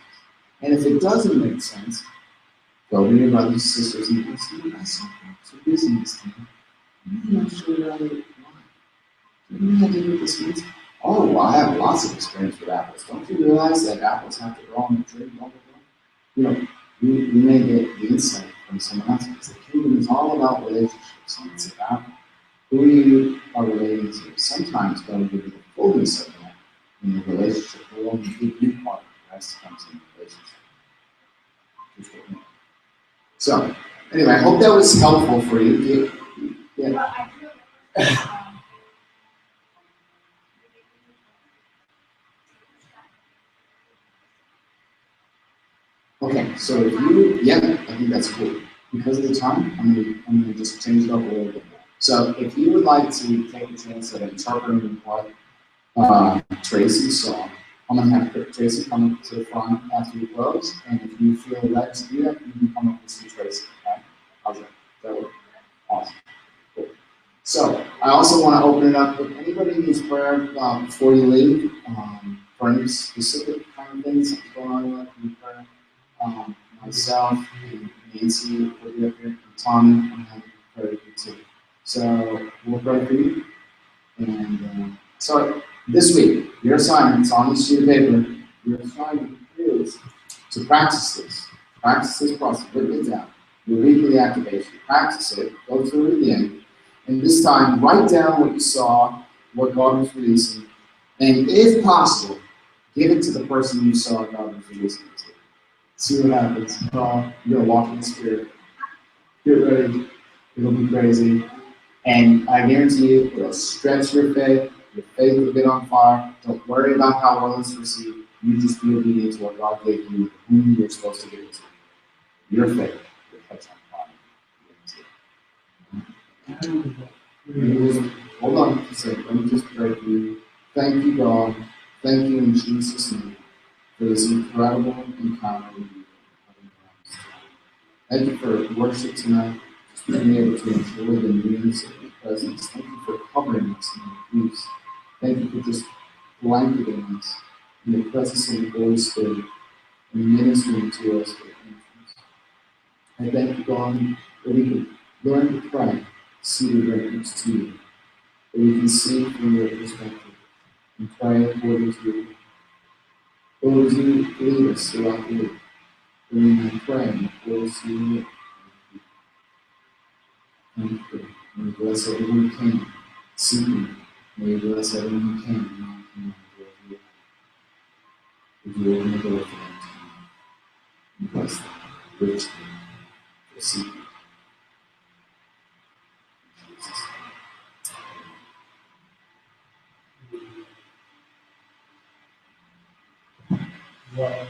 And if it doesn't make sense, go to your brothers and sisters and say, I saw so busy this thing. I'm not sure why. What do you have to do with this means? Oh, well, I have lots of experience with apples. Don't you realize that apples have to grow on the tree? Blah, blah, blah. You know, you may get the insight from someone else because the kingdom is all about relationships. And it's about who you are relating to. Sometimes God will give you the fullness of that in the relationship. He'll only give you part of the rest comes in the relationship. Just what you know. So, anyway, I hope that was helpful for you. Yeah. Okay, so if you, yeah, I think that's cool. Because of the time, I'm gonna just change it up a little bit. So if you would like to take a chance at interpreting what Tracy saw, I'm gonna have Tracy come up to the front after you close, and if you feel led to do that, you can come up and see Tracy. Okay? How's that? That work? Awesome. Cool. So I also want to open it up. If anybody needs prayer before you leave, for any specific kind of things that's going on in your prayer. Myself and Nancy will be up here, and Tommy, I'm happy to pray for you too. So we'll pray for you. And so this week, your assignment is on this sheet of paper. Your assignment is to practice this. Practice this process. Write it down. Your weekly activation. Practice it. Go through it again. And this time, write down what you saw, what God was releasing, and if possible, give it to the person you saw God was releasing it to. See what happens. You're gonna walk in the Spirit. Get ready. It'll be crazy. And I guarantee you, it'll stretch your faith. Your faith will get on fire. Don't worry about how well it's received. You just be obedient to what God gave you, whom you're supposed to give it to. Your faith will catch on fire. Hold on a second. Let me just pray for you. Thank you, God. Thank you in Jesus' name for this incredible encounter with you. Thank you for worship tonight, just being able to enjoy the newness of your presence. Thank you for covering us in your peace. Thank you for just blanketing us in the presence of the Holy Spirit and ministering to us with influence. I thank you, God, that we can learn to pray, seated right next to you, that we can see from your perspective and pray according to you. Lord, as you lead us throughout the week, we may pray according to you. Thank you. May you bless everyone who came, seeking. May you bless everyone who came, knocking on the door. Would you open the door for them tonight? And bless them richly for seeking. In Jesus' Well,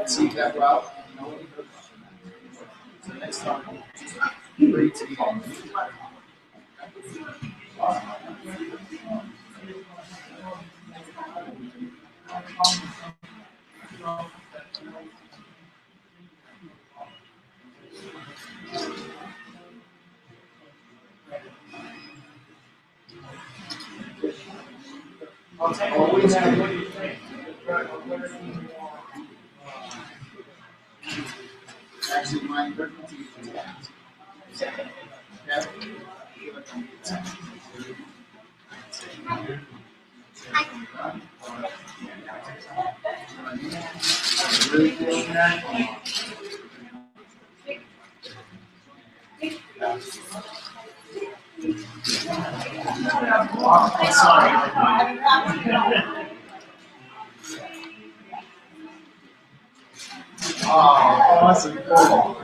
See that route? So next time, great to be on. Always have. Actually, my preference is that. Oh, awesome. Cool.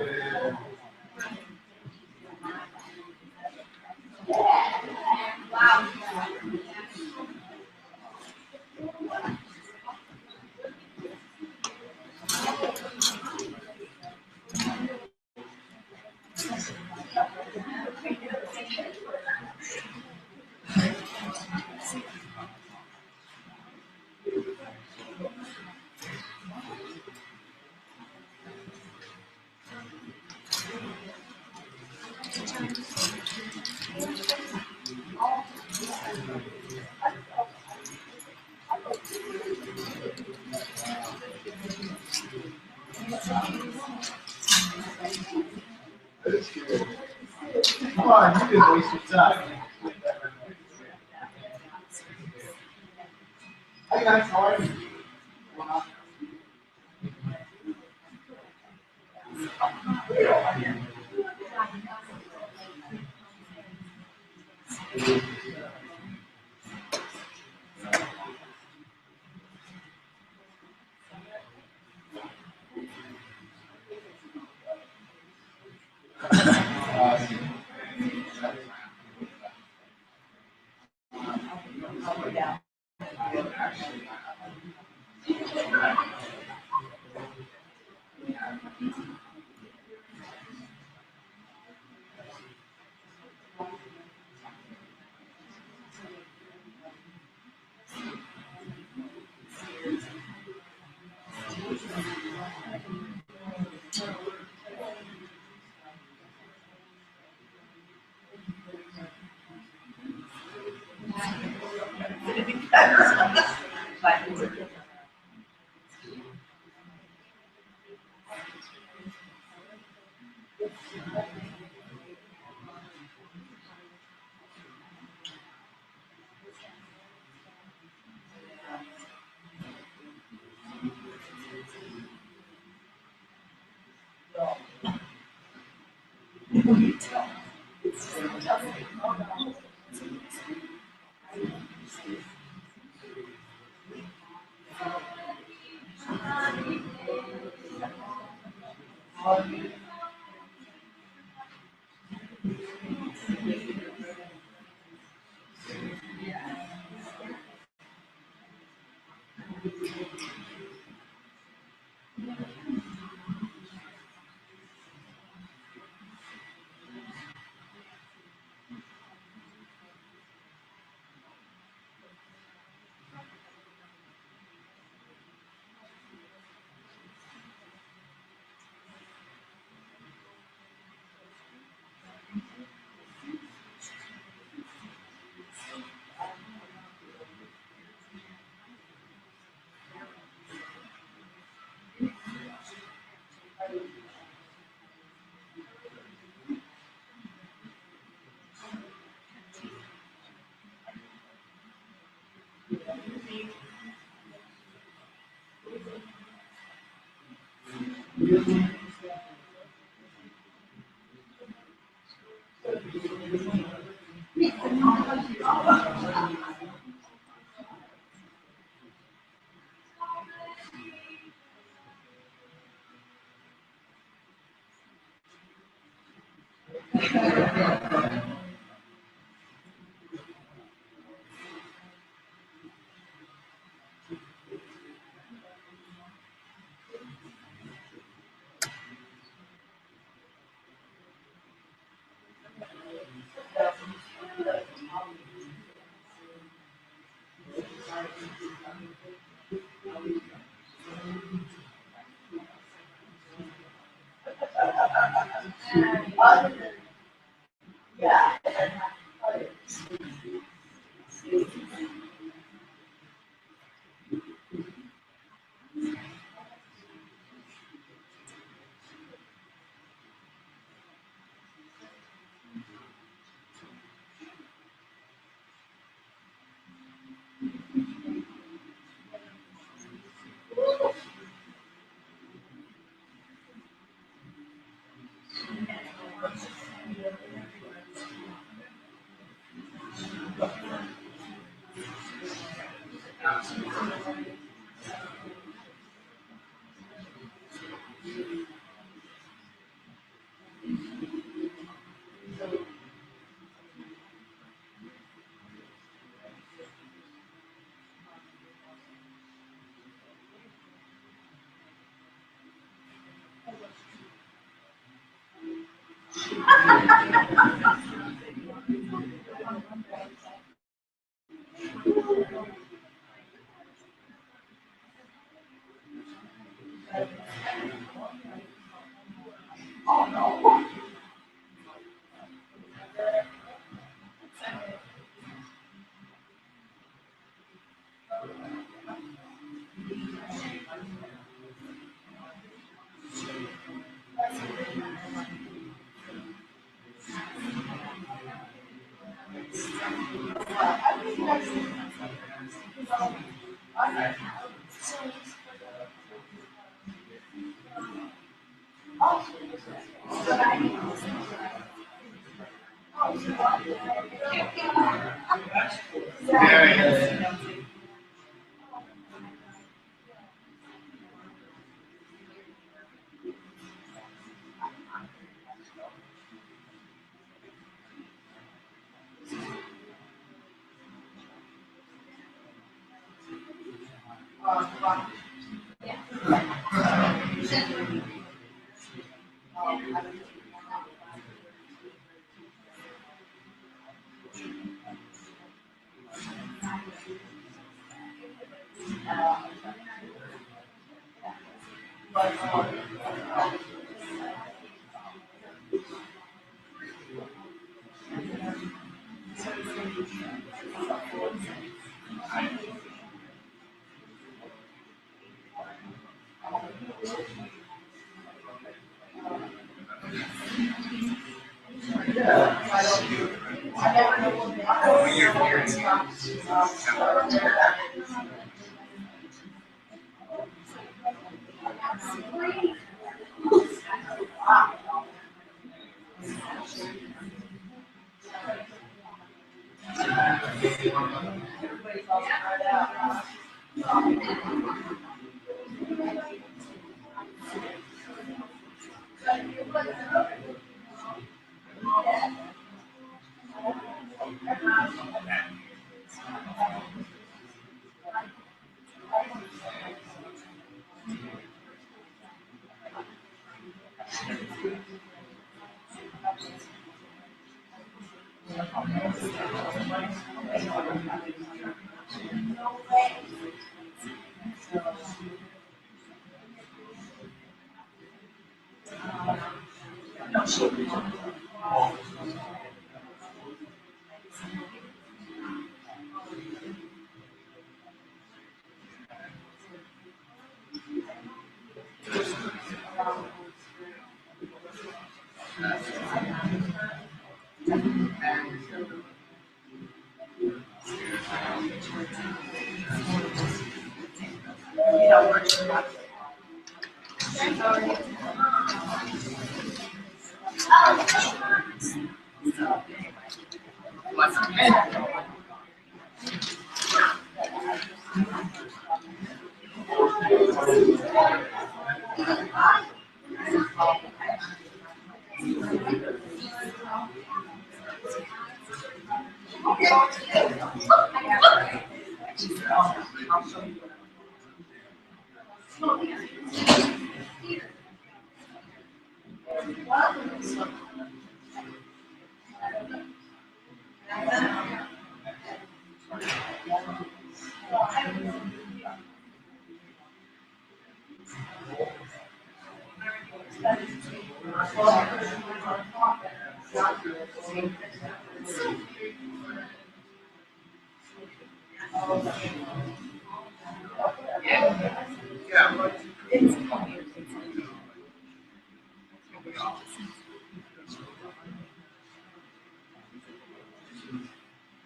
Come on, you didn't waste your time. Hi guys, how are you?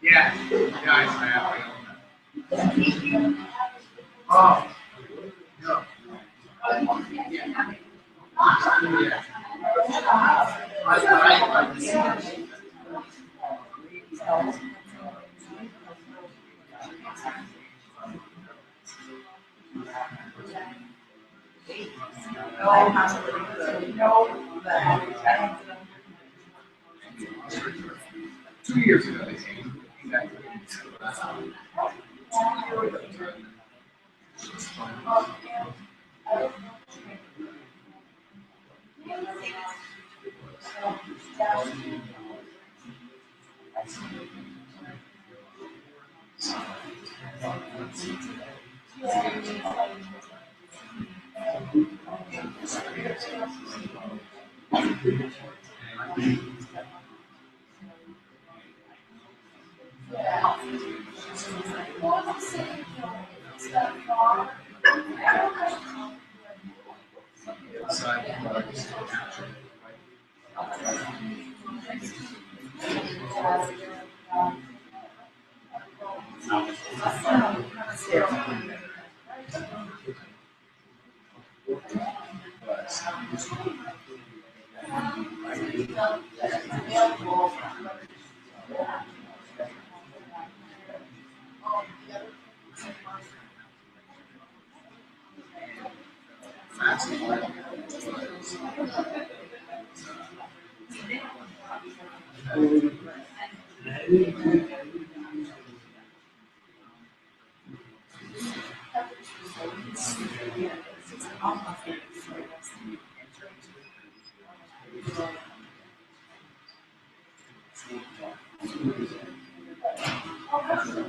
Yeah, yeah, I have. Oh, no. Yeah. Two years ago, they changed it. Exactly.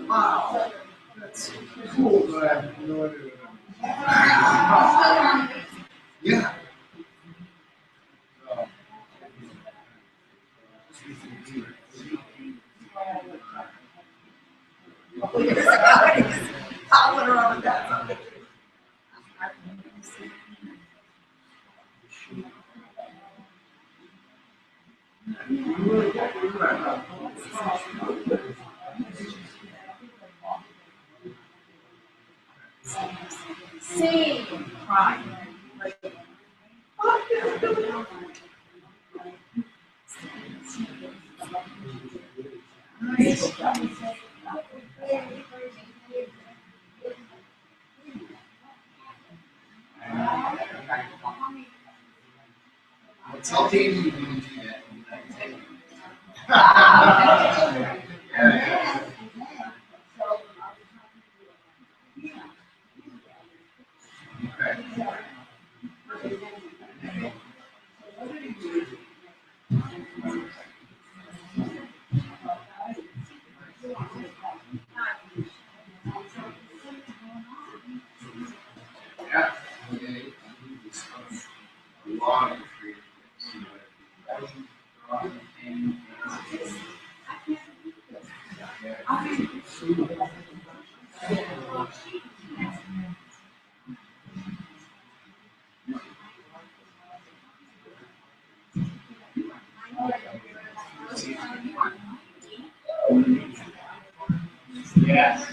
Wow, that's cool, but I have no idea. Yeah. Tell Dave you can do that. Yeah. Okay. Yeah. Okay. A lot of yes.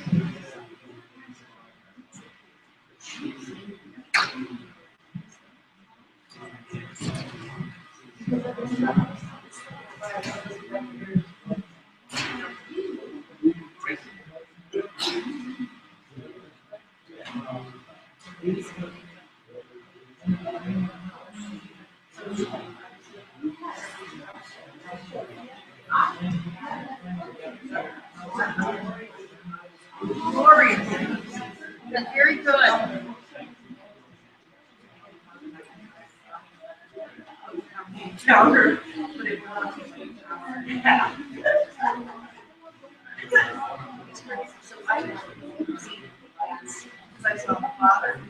Glory. That's very good. Chowder. Yeah. So I saw the father.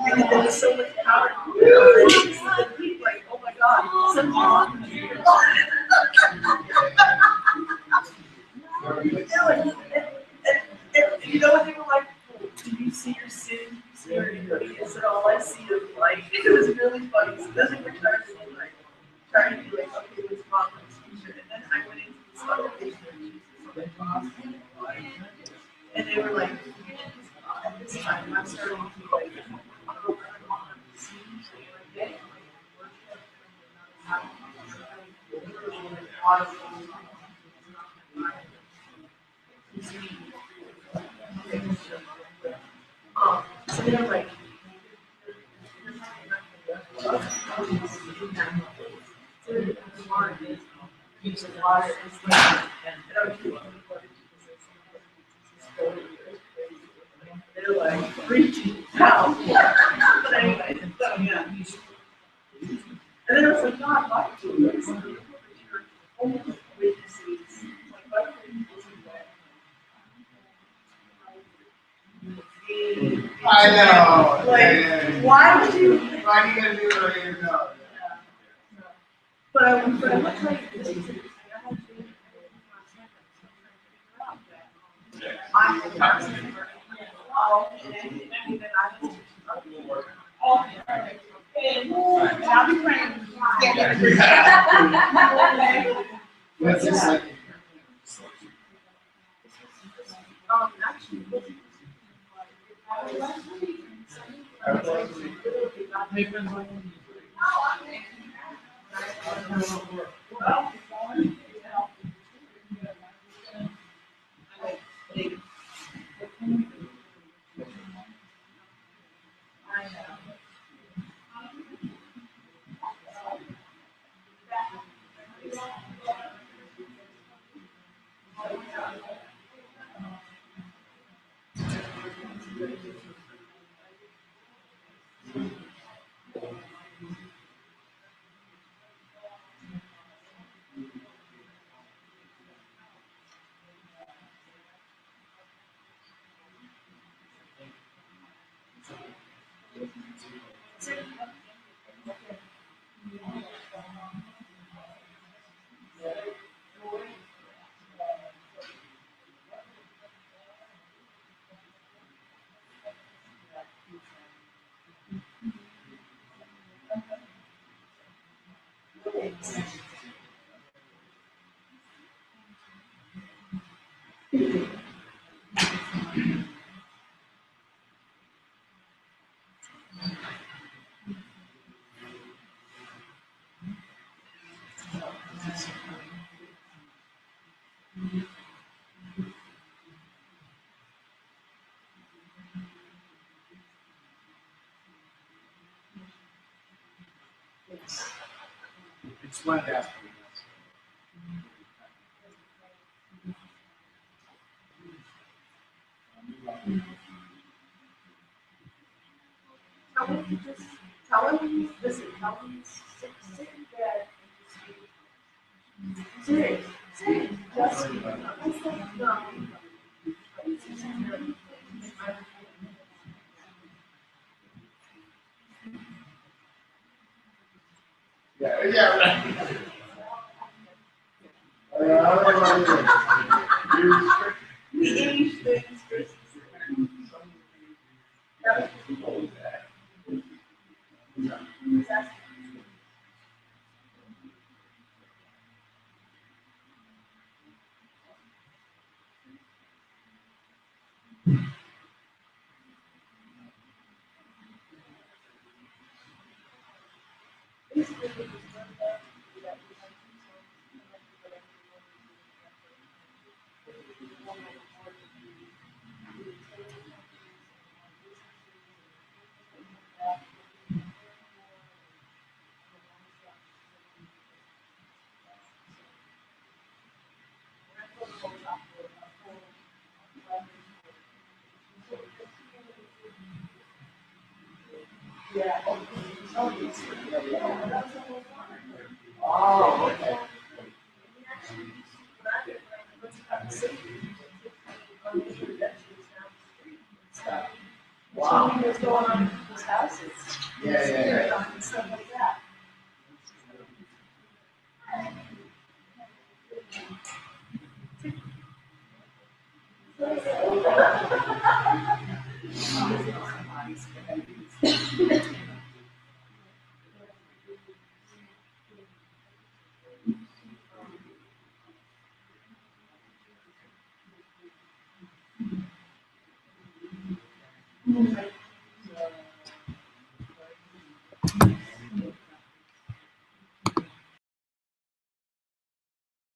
And there was so much power. Like, oh my God, such and you know what they were like? Do you see your sin? I said, all I see is light. It was really funny. So then they were trying to be like, okay, what's wrong with this teacher? And then I went into this conversation and they were like, at this time, I'm starting to be like, so they're like, use of water is like, and I was doing they're like preaching now. But anyway, so yeah. And then I was like, God, why do you do this? Only witnesses. Like, why do you do that? I know. Like, why would you? Why do you gotta do it right here? No. But I will tell you this. I'll be praying. What's this like? It's one aspect. Tell him, listen, tell him, sit in bed and just sit, just, Yeah, right. Basically, we just learned that we have two songs, and then we go into one of yeah. Oh, yes. Oh, okay. Wow. What's going on in people's houses? Yeah. And stuff like that.